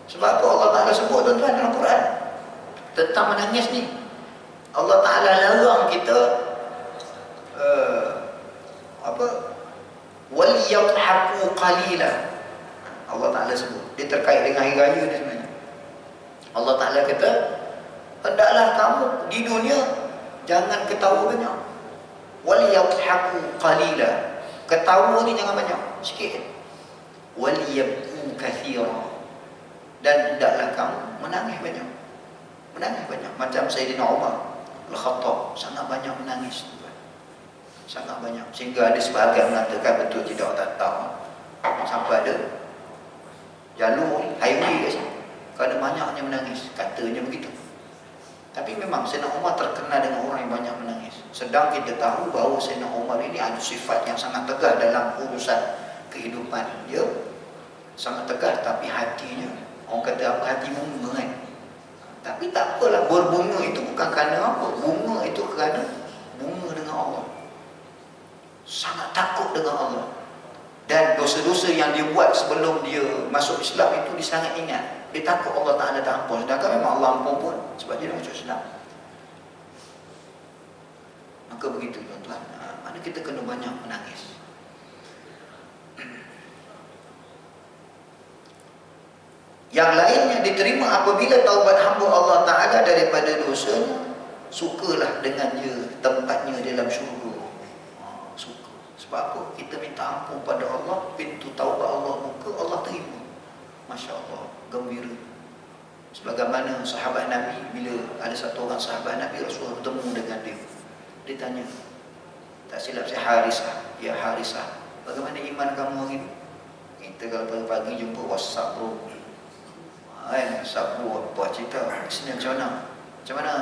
Sebab apa Allah Ta'ala sebut tuan-tuan dalam Quran tentang menangis ni? Allah Ta'ala larang kita وَلْيَضْحَكُوا قَلِيلًا. Allah Ta'ala sebut. Dia terkait dengan hari raya ni sebenarnya. Allah Ta'ala kata, hendaklah kamu di dunia jangan ketawa banyak. وَلْيَضْحَكُوا قَلِيلًا. Ketawa ni jangan banyak, sikit. وَلْيَبْكُوا كَثِيرًا. Dan hendaklah kamu menangis banyak. Menangis banyak. Macam Sayyidina Umar Al-Khattab sangat banyak menangis. Sangat banyak. Sehingga ada sebahagian mengatakan betul tidak, tak tahu. Sampai ada jalur highway kat sini kerana banyaknya menangis. Katanya begitu. Tapi memang Sayyidina Umar terkenal dengan orang yang banyak menangis. Sedang kita tahu bahawa Sayyidina Umar ini ada sifat yang sangat tegas dalam urusan kehidupan dia. Sangat tegas, tapi hatinya, orang kata apa, hati bunga kan. Tapi tak apalah, berbunga itu bukan kerana apa. Bunga itu kerana bunga dengan Allah. Sangat takut dengan Allah. Dan dosa-dosa yang dia buat sebelum dia masuk Islam itu dia sangat ingat. Dia takut Allah Ta'ala tak ampun. Sedangkan memang Allah ampun pun sebab dia dah masuk Islam. Maka begitu tuan-tuan. Mana kita kena banyak menangis. Yang lainnya diterima apabila taubat hamba Allah Ta'ala daripada dosanya. Sukalah dengannya tempatnya dalam syurga. Suka. Sebab apa? Kita minta ampun pada Allah, pintu taubat Allah buka, Allah terima. Masya Allah, gembira. Sebagaimana sahabat Nabi, bila ada satu orang sahabat Nabi, Rasulullah bertemu dengan dia. Dia tanya, tak silap saya Harisah. Ya Harisah, bagaimana iman kamu hari ini? Kita kalau pagi-pagi jumpa WhatsApp bro. WhatsApp bro, buat cerita. Sini macam mana? Macam mana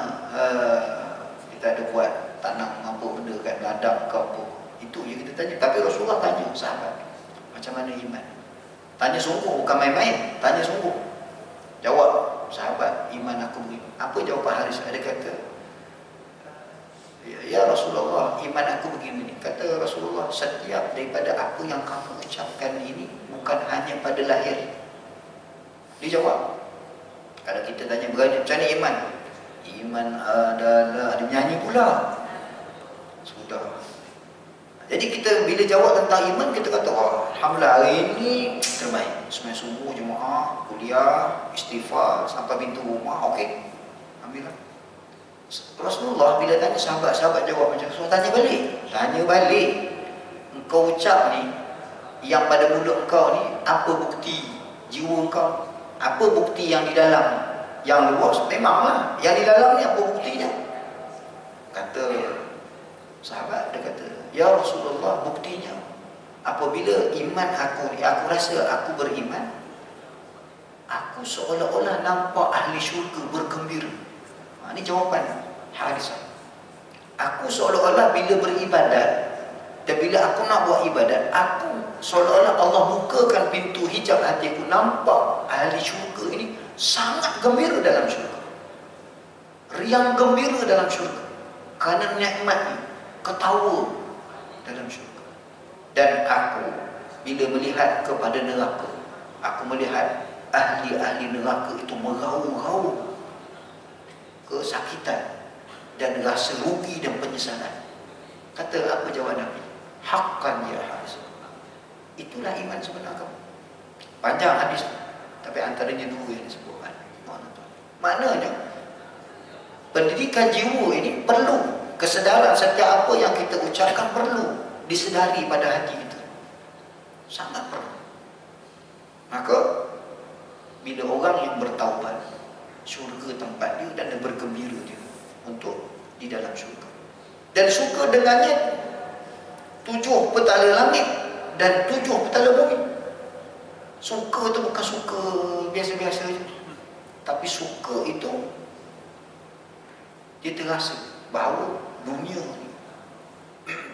kita ada buat tanam apa benda kan, ladang ke apa. Itu je kita tanya. Tapi Rasulullah tanya sahabat, macam mana iman? Tanya sungguh, bukan main-main. Tanya sungguh. Jawab sahabat, iman aku begini. Apa jawapan Haris? Ada kata, ya Rasulullah, iman aku begini. Kata Rasulullah, setiap daripada apa yang kamu ucapkan ini bukan hanya pada lahir. Dia jawab. Kalau kita tanya berani, macam mana iman? Iman adalah, dia menyanyi pula. Sudah. Jadi kita bila jawab tentang iman, kita kata, oh, alhamdulillah hari ini terbaik. Semai subuh, jemaah, kuliah, istighfar, sampai pintu rumah, okey. Alhamdulillah. Rasulullah bila tanya sahabat-sahabat jawab macam tu, tanya balik. Tanya balik. Engkau ucap ni, yang pada mulut engkau ni, apa bukti jiwa engkau? Apa bukti yang di dalam? Yang luas, memanglah. Yang di dalam ni apa buktinya? Kata sahabat, dia kata, ya Rasulullah, buktinya apabila iman aku ni, aku rasa aku beriman, aku seolah-olah nampak ahli syurga bergembira. Ini jawapan Harisah. Aku seolah-olah bila beribadat, Dan bila aku nak buat ibadat, aku seolah-olah Allah bukakan pintu hijab hati aku, nampak ahli syurga ini sangat gembira dalam syurga, riang gembira dalam syurga kerana nikmat ini, ketawa dalam syurga. Dan aku bila melihat kepada neraka, aku melihat ahli-ahli neraka itu meraung-raung kesakitan dan rasa rugi dan penyesalan. Kata apa jawab Nabi? Haqqan ya Hasan. Itulah iman sebenar kamu. Panjang hadis, tapi antaranya dua yang disebutkan. Maknanya pendidikan jiwa ini perlu kesedaran. Setiap apa yang kita ucapkan perlu disedari pada hati kita, sangat perlu. Maka bila orang yang bertaubat, syurga tempat dia dan dia bergembira dia untuk di dalam syurga. Dan suka dengannya 7 petala langit dan 7 petala bumi. Suka itu bukan suka biasa-biasa je, tapi suka itu dia terasa bahawa dunia ni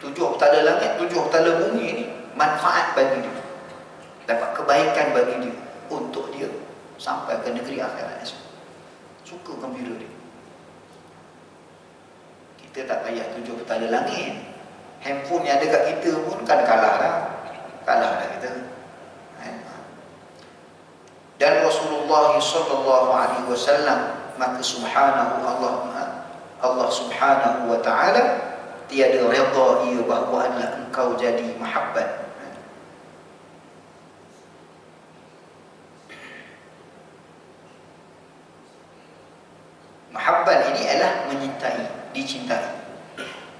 7 petala langit, 7 petala bumi ini manfaat bagi dia, dapat kebaikan bagi dia untuk dia sampai ke negeri akhirat esok. Suka gembira dia. Kita tak payah 7 petala langit, handphone yang ada kat kita pun kan kalah dah kita. Dan Rasulullah sallallahu alaihi wasallam, maka subhanahu Allah subhanahu wa ta'ala tiada redha ia bahawa adalah engkau jadi mahabbat. Mahabbat ini adalah menyintai, dicintai.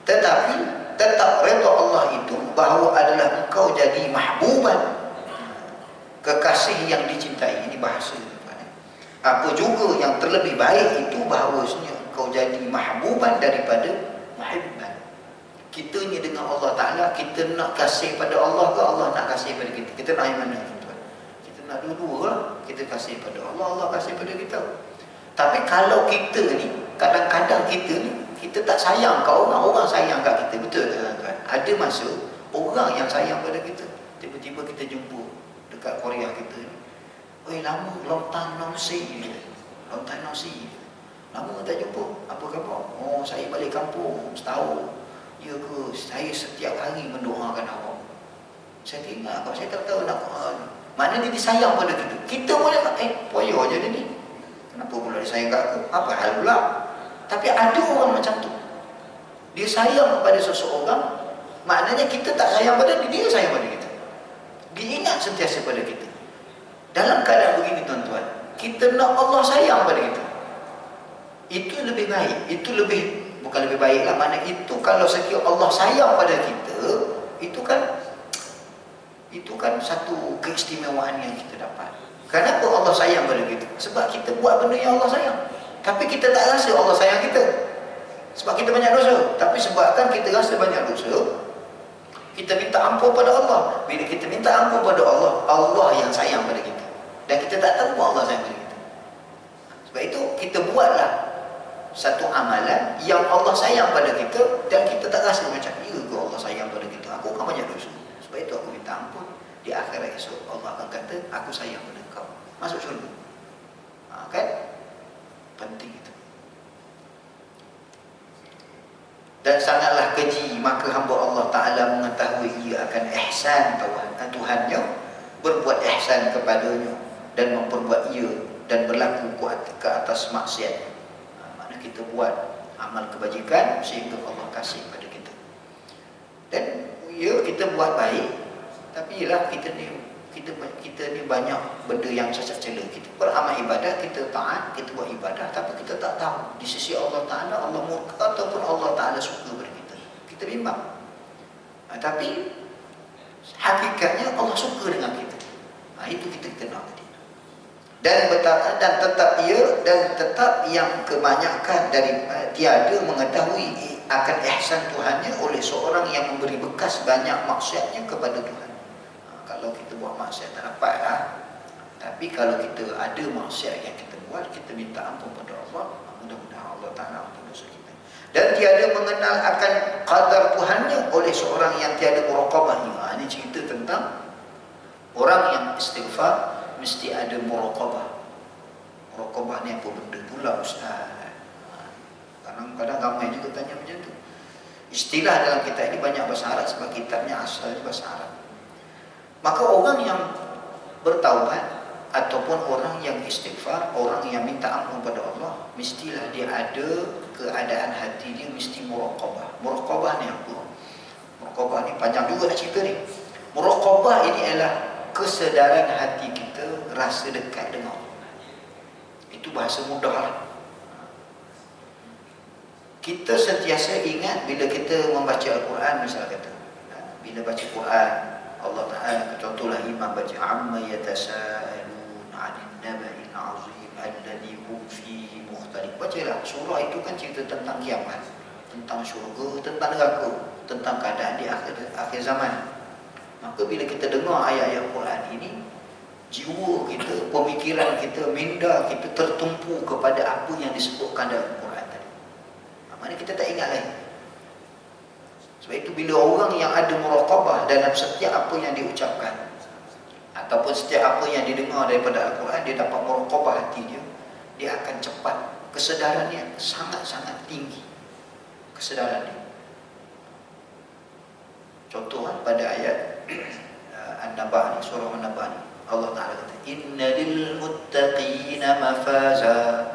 Tetapi tetap redha Allah itu bahawa adalah engkau jadi mahbuban, kekasih yang dicintai. Ini bahasa apa juga yang terlebih baik itu bahawasanya engkau jadi mahbuban daripada muhibban. Kita ni dengan Allah Ta'ala, kita nak kasih pada Allah ke Allah nak kasih pada kita? Kita nak yang mana? Kita nak dua-dua lah. Kita kasih pada Allah, Allah kasih pada kita. Tapi kalau kita ni, kadang-kadang kita ni, kita tak sayang kat orang, orang sayang kat kita. Betul kan? Ada masa orang yang sayang pada kita, tiba-tiba kita jumpa dekat Korea kita ni, oi lama, long time no see, long time no see, lama tak jumpa, apa khabar? Oh, saya balik kampung setahun. Ya ke? Saya setiap hari mendoakan awak. Saya ingat kau, saya tak tahu nak mana dia disayang pada kita. Kita boleh poyo je dia ni, kenapa pula dia sayang kat aku? Apa hal pula? Tapi ada orang macam tu, dia sayang kepada seseorang, maknanya kita tak sayang pada dia, dia sayang pada kita. Dia ingat sentiasa pada kita. Dalam keadaan begini tuan-tuan, kita nak Allah sayang pada kita, itu lebih baik. Itu lebih, bukan lebih baik lah, mana itu kalau sekiranya Allah sayang pada kita, itu kan satu keistimewaan yang kita dapat. Kenapa Allah sayang pada kita? Sebab kita buat benda yang Allah sayang, tapi kita tak rasa Allah sayang kita. Sebab kita banyak dosa. Tapi sebabkan kita rasa banyak dosa, kita minta ampun pada Allah. Bila kita minta ampun pada Allah, Allah yang sayang pada kita, dan kita tak tahu Allah sayang pada kita. Sebab itu kita buatlah satu amalan yang Allah sayang pada kita, dan kita tak rasa macam, ya ke Allah sayang pada kita, aku kan banyak dosa, sebab itu aku minta ampun. Di akhirat esok Allah akan kata, aku sayang pada kau, masuk syurga. Kan? Penting itu. Dan sangatlah keji maka hamba Allah Ta'ala mengetahui ia akan ihsan Tuhannya, berbuat ihsan kepadanya dan memperbuat ia dan berlaku kuat ke atas maksiat. Maknanya kita buat amal kebajikan sehingga Allah kasih pada kita. Dan ya, kita buat baik, tapi ialah kita ni banyak benda yang cacat celah. Kita beramal ibadat, kita taat, kita buat ibadah, tapi kita tak tahu di sisi Allah Ta'ala Allah murka ataupun Allah Ta'ala suka pada kita. Kita bimbang. Tapi hakikatnya Allah suka dengan kita. Itu kita nak tadi. Dan tetap yang kebanyakan dari tiada mengetahui akan ihsan Tuhannya oleh seorang yang memberi bekas banyak maksiatnya kepada Tuhan. Kalau kita buat maksiat tak dapat lah. Tapi kalau kita ada maksiat yang kita buat, kita minta ampun pada Allah, mudah-mudahan Allah Ta'ala ampun dosa kita. Dan tiada mengenal akan qadar Tuhannya oleh seorang yang tiada muraqabah. Ini cerita tentang orang yang istighfar mesti ada muraqabah. Muraqabah ni apa benda pula Ustaz? Kadang-kadang ramai juga tanya macam tu. Istilah dalam kitab ini banyak bahasa Arab sebab kitabnya asalnya bahasa Arab. Maka orang yang bertaubat ataupun orang yang istighfar, orang yang minta ampun pada Allah, mestilah dia ada keadaan hati dia mesti muraqabah. Muraqabah ni apa? Muraqabah ni panjang juga nak cerita ni. Muraqabah ini adalah kesedaran hati kita rasa dekat dengan Allah. Itu bahasa mudah lah. Kita sentiasa ingat bila kita membaca Al-Quran, misalnya kata, bila baca Quran, Allah Ta'ala, contohlah imam baca amma yatasaalun 'anil naba'il 'azim alladhi hum fihi mukhtalif. Bacalah surah itu kan cerita tentang kiamat, tentang syurga, tentang neraka, tentang keadaan di akhir zaman. Maka bila kita dengar ayat-ayat Quran ini, jiwa kita, pemikiran kita, minda kita tertumpu kepada apa yang disebutkan dalam Quran tadi. Mana kita tak ingat lagi. Sebab itu bila orang yang ada muraqabah dalam setiap apa yang diucapkan ataupun setiap apa yang didengar daripada Al-Quran, dia dapat muraqabah hati dia, dia akan cepat, kesedarannya sangat-sangat tinggi, kesedaran dia. Contoh pada ayat An-Naba ni, surah An-Naba ni, Allah Ta'ala kata, inna lil muttaqina mafaza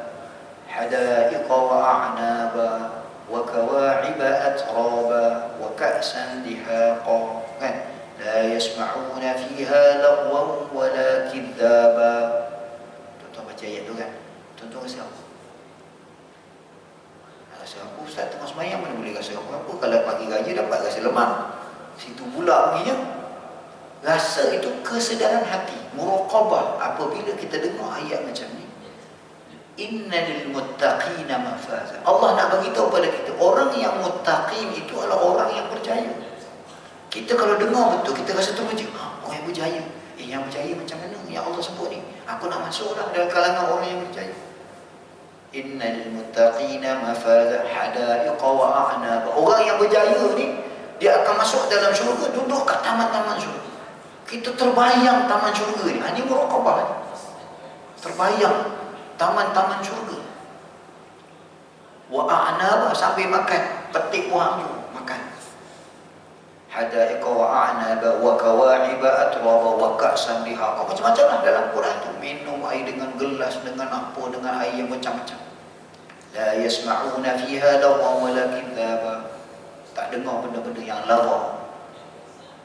hadaiqa wa a'naba wa kawa'iba atraba wa ka'san dihaqa, kan? La yasma'una fiha lagwan wa la kidhaba. Tuan-tuan baca ayat tu kan? Tuan-tuan rasa apa? Rasa apa Ustaz tengah semayang mana boleh rasa apa-apa? Kalau pagi raya dapat rasa lemak, situ pula perginya. Rasa itu kesedaran hati, muraqabah. Apabila kita dengar ayat macam ni, innal muttaqina mafaza, Allah nak bagi tahu pada kita, orang yang muttaqin itu adalah orang yang berjaya. Kita kalau dengar betul, kita rasa terpuji, orang yang berjaya. Yang berjaya macam mana yang Allah sebut ni? Aku nak masuklah dalam kalangan orang yang berjaya. Innal muttaqina mafaza hadaiqa wa a'naba. Orang yang berjaya ni, dia akan masuk dalam syurga, duduk kat taman-taman syurga. Kita terbayang taman syurga ni. Ini muraqabah ni. Terbayang taman-taman syurga. Wa a'naba, sambil makan, petik buah anggur, makan. Hadaiqa wa a'naba wa kawa'iba atraba wa ka'san dihaqa. Macam-macam lah dalam Quran tu. Minum air dengan gelas, dengan apa, dengan air yang macam-macam. La yasma'una fiha lagwan wa la kidhaba. Tak dengar benda-benda yang lawa,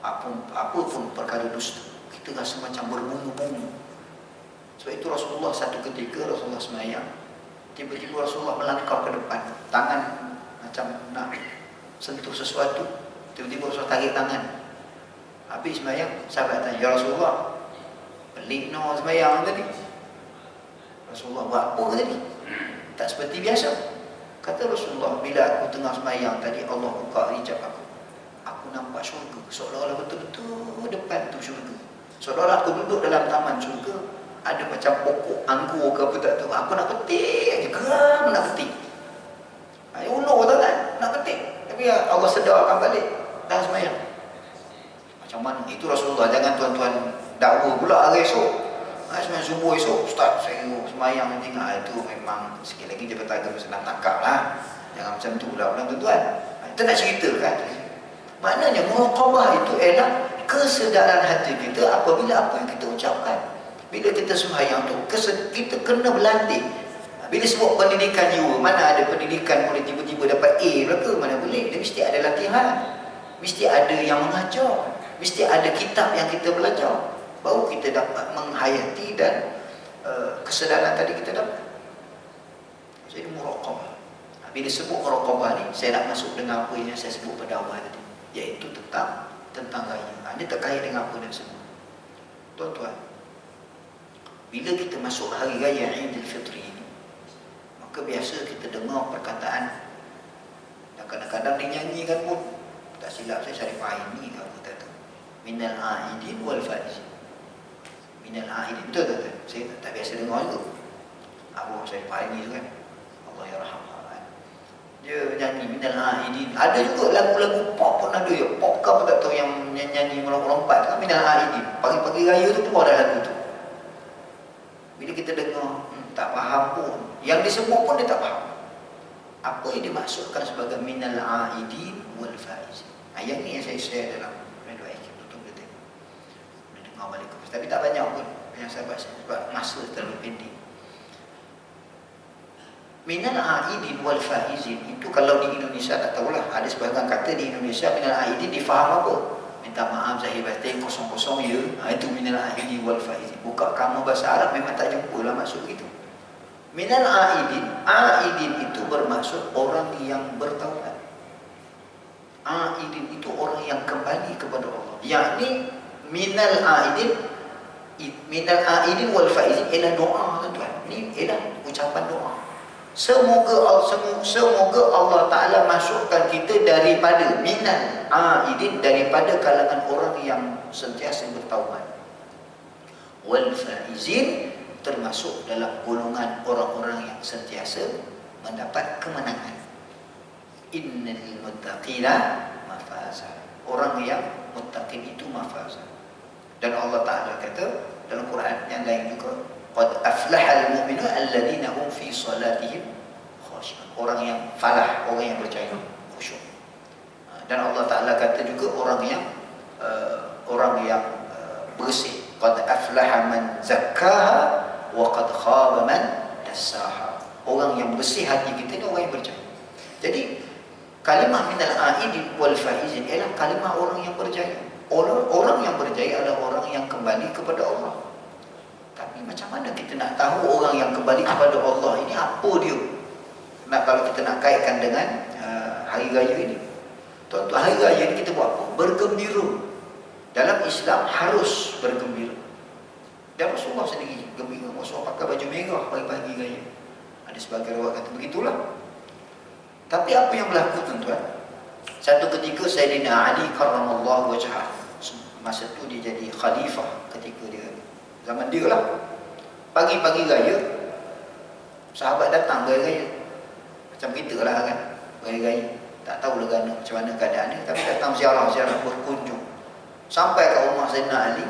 apa pun perkara dusta. Kita rasa macam berbunga-bunga. Sebab itu Rasulullah satu ketika Rasulullah semayang, tiba-tiba Rasulullah melangkah ke depan, tangan macam nak sentuh sesuatu, tiba-tiba Rasulullah tarik tangan. Habis semayang, sahabat tanya, ya Rasulullah, pelik no semayang tadi. Rasulullah buat apa tadi? Tak seperti biasa. Kata Rasulullah, bila aku tengah semayang tadi, Allah buka hijab aku. Aku nampak syurga, seolah-olah betul-betul depan tu syurga. Seolah-olah aku duduk dalam taman syurga, ada macam pokok anggur ke apa tak tahu. Aku nak petik aja, geram nak petik. Ulur tu kan, nak petik. Tapi Allah sedarkan balik dah semayang. Macam mana? Itu Rasulullah. Jangan tuan-tuan dakwa pula hari esok. Semayang subuh esok, Ustaz saya semayang nanti. Itu memang sikit lagi dia bertaga senang tangkap lah. Jangan macam tu pula tuan-tuan. Kita nak cerita kan. Maknanya muraqabah itu ialah kesedaran hati kita apabila apa yang kita ucapkan. Bila kita sembahyang tu, kita kena berlatih. Bila sebut pendidikan jiwa, mana ada pendidikan boleh tiba-tiba dapat A belaka, mana boleh. Dia mesti ada latihan, mesti ada yang mengajar, mesti ada kitab yang kita belajar, baru kita dapat menghayati dan kesedaran tadi kita dapat. Jadi muraqabah. Bila sebut muraqabah ni, saya nak masuk dengan apa yang saya sebut pada awal tadi, iaitu tentang raya. Ini terkait dengan apa dan semua. Tuan-tuan, bila kita masuk hari raya Aidilfitri ini, maka biasa kita dengar perkataan, dan kadang-kadang dinyanyikan pun, tak silap saya Syarif Aini ke apa kata, minal a'idin wal faizin. Minal a'idin, betul tak? Saya tak biasa dengar juga. Arwah Syarif Aini tu kan, Allah yarhamah. Dia nyanyi minal aidin. Ada juga lagu-lagu pop pun ada ya. Pop ke apa tak tahu yang nyanyi melompat-lompat kan minal aidin. Pagi-pagi raya tu keluar dah lagu tu. Bila kita dengar tak faham pun. Yang disebut pun dia tak faham. Apa yang dimaksudkan sebagai minal aidin wal faizin. Ayat ni yang saya share dalam Redwa IQ. Tutup dia tengok. Dia dengar balik. Tapi tak banyak pun yang sahabat saya. Sebab masa terlalu pendek. Minal aidin wal faizin itu kalau di Indonesia tak tahulah. Ada sebahagian kata di Indonesia minal aidin difaham apa? Minta maaf zahir batin kosong-kosong ya. Itu minal aidin wal faizin. Buka kamu bahasa Arab memang tak jumpa lah maksud itu. Minal aidin, aidin itu bermaksud orang yang bertaubat. Aidin itu orang yang kembali kepada Allah. Yakni minal aidin wal faizin ialah doa tuan-tuan. Ini ialah ucapan doa. Semoga Allah Ta'ala masukkan kita daripada minal aidin, daripada kalangan orang yang sentiasa bertaubat. Wal faizin termasuk dalam golongan orang-orang yang sentiasa mendapat kemenangan. Innal muttaqina mafaza. Orang yang muttaqin itu mafaza. Dan Allah Ta'ala kata dalam Quran yang lain juga, qad aflahal mu'minun alladhina hum fi salatihim khashi'un. Orang yang falah, orang yang percaya, khusyuk. Dan Allah Ta'ala kata juga orang yang bersih. Qad aflaha man zakkaha wa qad khaba man dassaha. Orang yang bersih hati kita ni orang yang percaya. Jadi kalimah minal aidin wal faizin ialah kalimah orang yang berjaya. Orang yang berjaya adalah orang yang kembali kepada Allah. Tapi macam mana kita nak tahu orang yang kembali kepada Allah ini apa dia? Kalau kita nak kaitkan dengan hari raya ini. Tuan-tuan, hari raya ini kita buat apa? Bergembira. Dalam Islam harus bergembira. Dan Rasulullah sendiri gembira. Rasulullah pakai baju merah pagi-pagi raya. Ada sebagian riwayat kata begitulah. Tapi apa yang berlaku tuan-tuan? Satu ketika Sayyidina Ali karramallahu wajhah, masa tu dia jadi khalifah ketika dia zaman dia lah. Pagi-pagi raya sahabat datang raya-raya. Macam kita lah kan, raya-raya. Tak tahu legana macam mana keadaan dia, tapi datang ziarah-ziarah berkunjung. Sampai ke rumah Sayyidina Ali.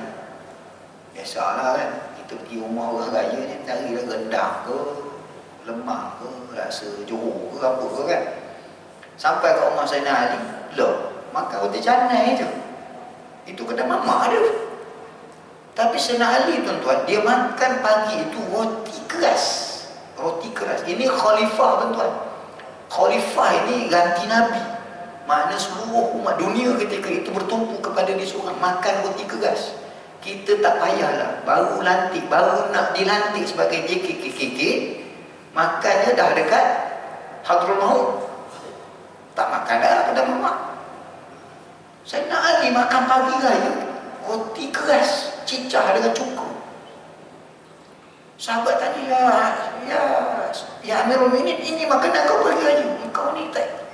Biasalah kan, kita pergi rumah orang raya ni carilah rendang ke, lemang ke, rasa Johor ke apa ke kan. Sampai ke rumah Sayyidina Ali, loh, makan roti canai je. Itu kena mamak dia. Tapi Sayyidina Ali tuan-tuan, dia makan pagi itu roti keras. Roti keras. Ini khalifah tuan-tuan. Khalifah ini ganti Nabi. Makna seluruh umat dunia ketika itu bertumpu kepada dia seorang makan roti keras. Kita tak payahlah, baru nak dilantik sebagai JKKK, makannya dah dekat Hadrul Maut. Tak makan dah mamak. Sayyidina Ali makan pagi raya roti keras, cicah dengan cuka. Sahabat tanya, ya Amirul Mukminin, ini makanan kau pagi raya. Kau ni tak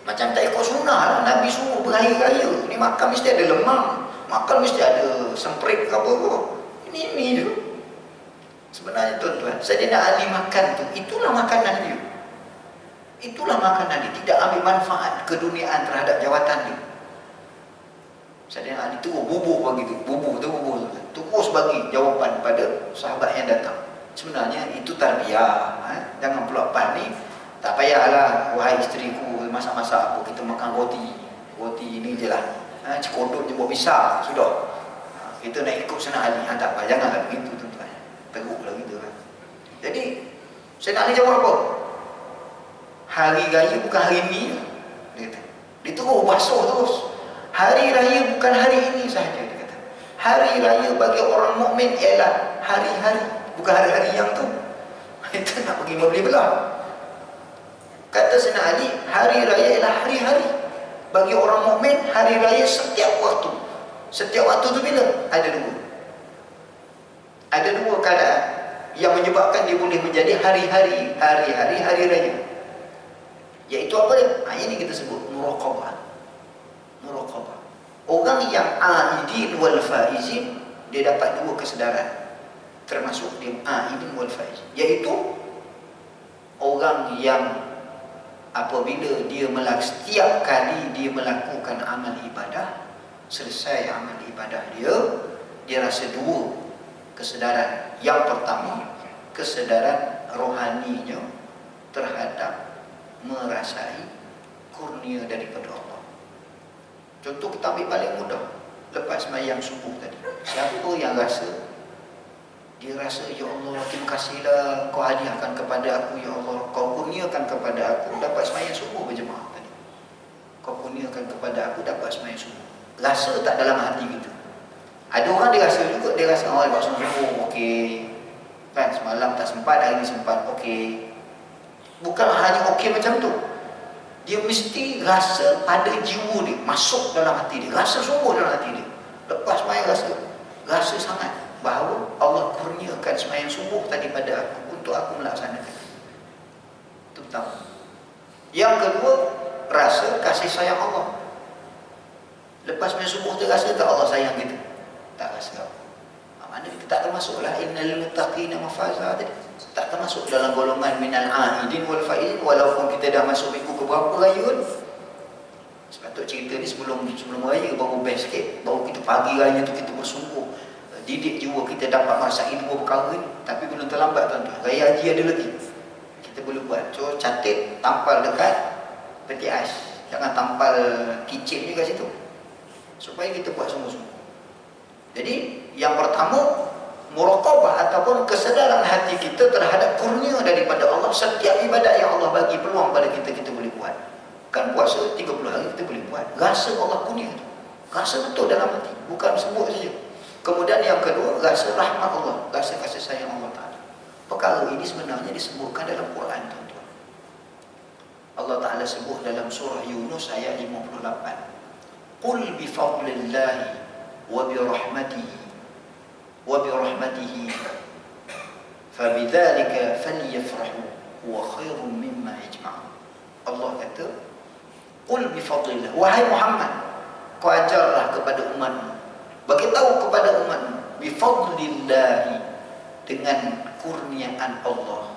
macam tak ikut sunnah lah. Nabi suruh berhari-raya. Ini makan mesti ada lemang, makan mesti ada semprit ke apa-apa. Ini je. Sebenarnya tuan-tuan, Sayyidina Ali makan tu, itulah makanan dia. Itulah makanan dia. Tidak ambil manfaat keduniaan terhadap jawatan dia. Sayyidina Ali tu bubuh bagi tu. Bubuh. Terus bagi jawapan pada sahabat yang datang. Sebenarnya itu tarbiyah. Jangan pula pan ni, tak payahlah wahai isteriku masak-masak apa, kita makan roti. Roti ni je lah. Cekodok je buat pisang, sudah. Kita nak ikut Sayyidina Ali. Tak apa, janganlah begitu tuan-tuan. Teruklah gitu kan. Jadi Sayyidina Ali jawab apa? Hari raya bukan hari ini. Dia kata. Dia terus basuh terus. Hari raya bukan hari ini sahaja, dia kata. Hari raya bagi orang mukmin ialah hari-hari, bukan hari-hari yang tu. Itu nak pergi membeli belah. Kata Sayyidina Ali, hari raya ialah hari-hari. Bagi orang mukmin, hari raya setiap waktu. Setiap waktu tu bila? Ada dua. Ada dua keadaan yang menyebabkan dia boleh menjadi hari-hari raya. Iaitu apa dia? Ini kita sebut muraqabah. Muraqabah. Orang yang aidin wal faizin, dia dapat dua kesedaran. Termasuk dia aidin wal faizin. Iaitu orang yang apabila setiap kali dia melakukan amal ibadah, selesai amal ibadah dia rasa dua kesedaran. Yang pertama, kesedaran rohaninya terhadap merasai kurnia daripada Allah. Contoh kita ambil paling mudah, lepas sembahyang subuh tadi, siapa yang dia rasa, ya Allah, terima kasihlah kau hadiahkan kepada aku, ya Allah, kau kurniakan kepada aku dapat sembahyang subuh berjemaah tadi. Kau kurniakan kepada aku dapat sembahyang subuh. Rasa tak dalam hati kita? Ada orang dia rasa juga, dia rasa awal buat subuh, okey. Kan semalam tak sempat, hari ni sempat, okey. Bukan hanya okey macam tu. Dia mesti rasa pada jiwa dia, masuk dalam hati dia, rasa sungguh dalam hati dia. Lepas sembahyang rasa sangat bahawa Allah kurniakan sembahyang subuh tadi pada aku untuk aku melaksanakan. Itu pertama. Yang kedua, rasa kasih sayang Allah. Lepas sembahyang subuh tu rasa tak Allah sayang kita? Tak rasa. Mana kita tak termasuklah innal muttaqina mafaza tadi. Tak termasuk dalam golongan minal aidin wal faizin, walaupun kita dah masuk minggu ke berapa raya kan. Sepatut cerita ni sebelum raya baru best sikit, baru kita pagi raya tu kita bersungguh didik jiwa kita dapat merasai dua perkara ni. Tapi belum terlambat tuan-tuan, raya haji ada lagi, kita boleh buat. So catat, tampal dekat peti ais, jangan tampal kicin je kat situ, supaya kita buat sungguh-sungguh. Jadi yang pertama, muraqabah ataupun kesedaran hati kita terhadap kurnia daripada Allah. Setiap ibadat yang Allah bagi peluang pada kita boleh buat. Kan puasa 30 hari kita boleh buat. Rasa Allah kurnia tu, rasa betul dalam hati, bukan sebut saja. Kemudian yang kedua, rasa rahmat Allah, rasa kasih sayang Allah Ta'ala. Perkara ini sebenarnya disebutkan dalam Quran, tuan-tuan. Allah Ta'ala sebut dalam surah Yunus ayat 58. Qul bifadlillahi wa birahmatihi fabidzalika falyafrahu huwa khairun mimma yajma'un. Allah kata, qul bifadlillah, wahai Muhammad, kau ajarlah kepada umatmu, bagi tahu kepada umatmu, bifadlillahi, dengan kurniaan Allah,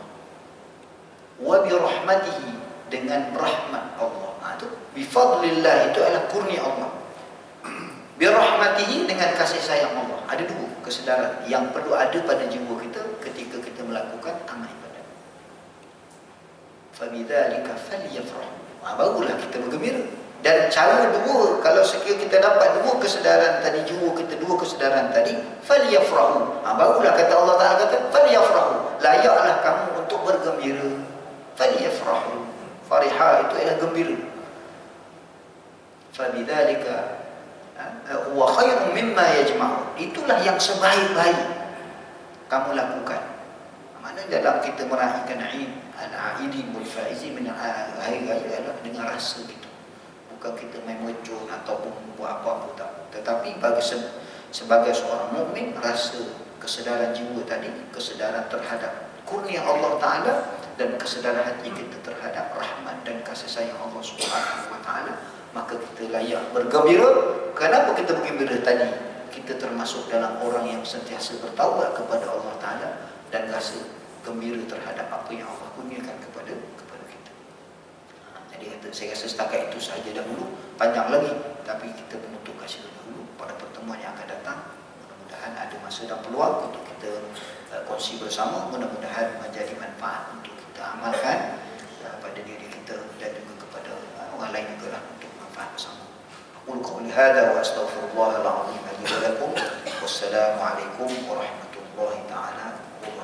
wa birahmatihi, dengan rahmat Allah. Itu bifadlillah, itu adalah kurnia Allah. Birahmatihi, dengan kasih sayang Allah. Ada dua kesedaran yang perlu ada pada jiwa kita ketika kita melakukan amal ibadat. Fabidzalika falyafrahu, barulah kita bergembira. Dan cara dua, kalau sekiranya kita dapat dua kesedaran tadi, jiwa kita dua kesedaran tadi, falyafrahu, barulah kata Allah Ta'ala kata falyafrahu, layaklah kamu untuk bergembira. Falyafrahu, farihah itu adalah gembira. Fabidzalika wa khairun mimma yajma'un, itulah yang sebaik-baik kamu lakukan. Maknanya dalam kita meraihkan Eid al-Aidin wal Faizin min hari raya adalah dengan rasa gitu. Bukan kita main mercun ataupun buat apa-apa tak. Tetapi bagi sebagai seorang mukmin, rasa kesedaran jiwa tadi, kesedaran terhadap kurnia Allah Ta'ala, dan kesedaran hati kita terhadap rahmat dan kasih sayang Allah Subhanahu Wa Ta'ala, maka kita layak bergembira. Kenapa kita bergembira tadi? Kita termasuk dalam orang yang sentiasa bertaubat kepada Allah Ta'ala dan rasa gembira terhadap apa yang Allah kurniakan kepada kita. Jadi saya rasa setakat itu sahaja dahulu. Panjang lagi, tapi kita menutup kat situ dahulu. Pada pertemuan yang akan datang, mudah-mudahan ada masa dan peluang untuk kita kongsi bersama. Mudah-mudahan menjadi manfaat untuk kita amalkan pada diri kita dan juga kepada orang lain juga lah, untuk manfaat bersama. Aqulu qawli hadza wa astaghfirullahal azim li wa lakum. Wassalamu alaikum warahmatullahi taala wabarakatuh.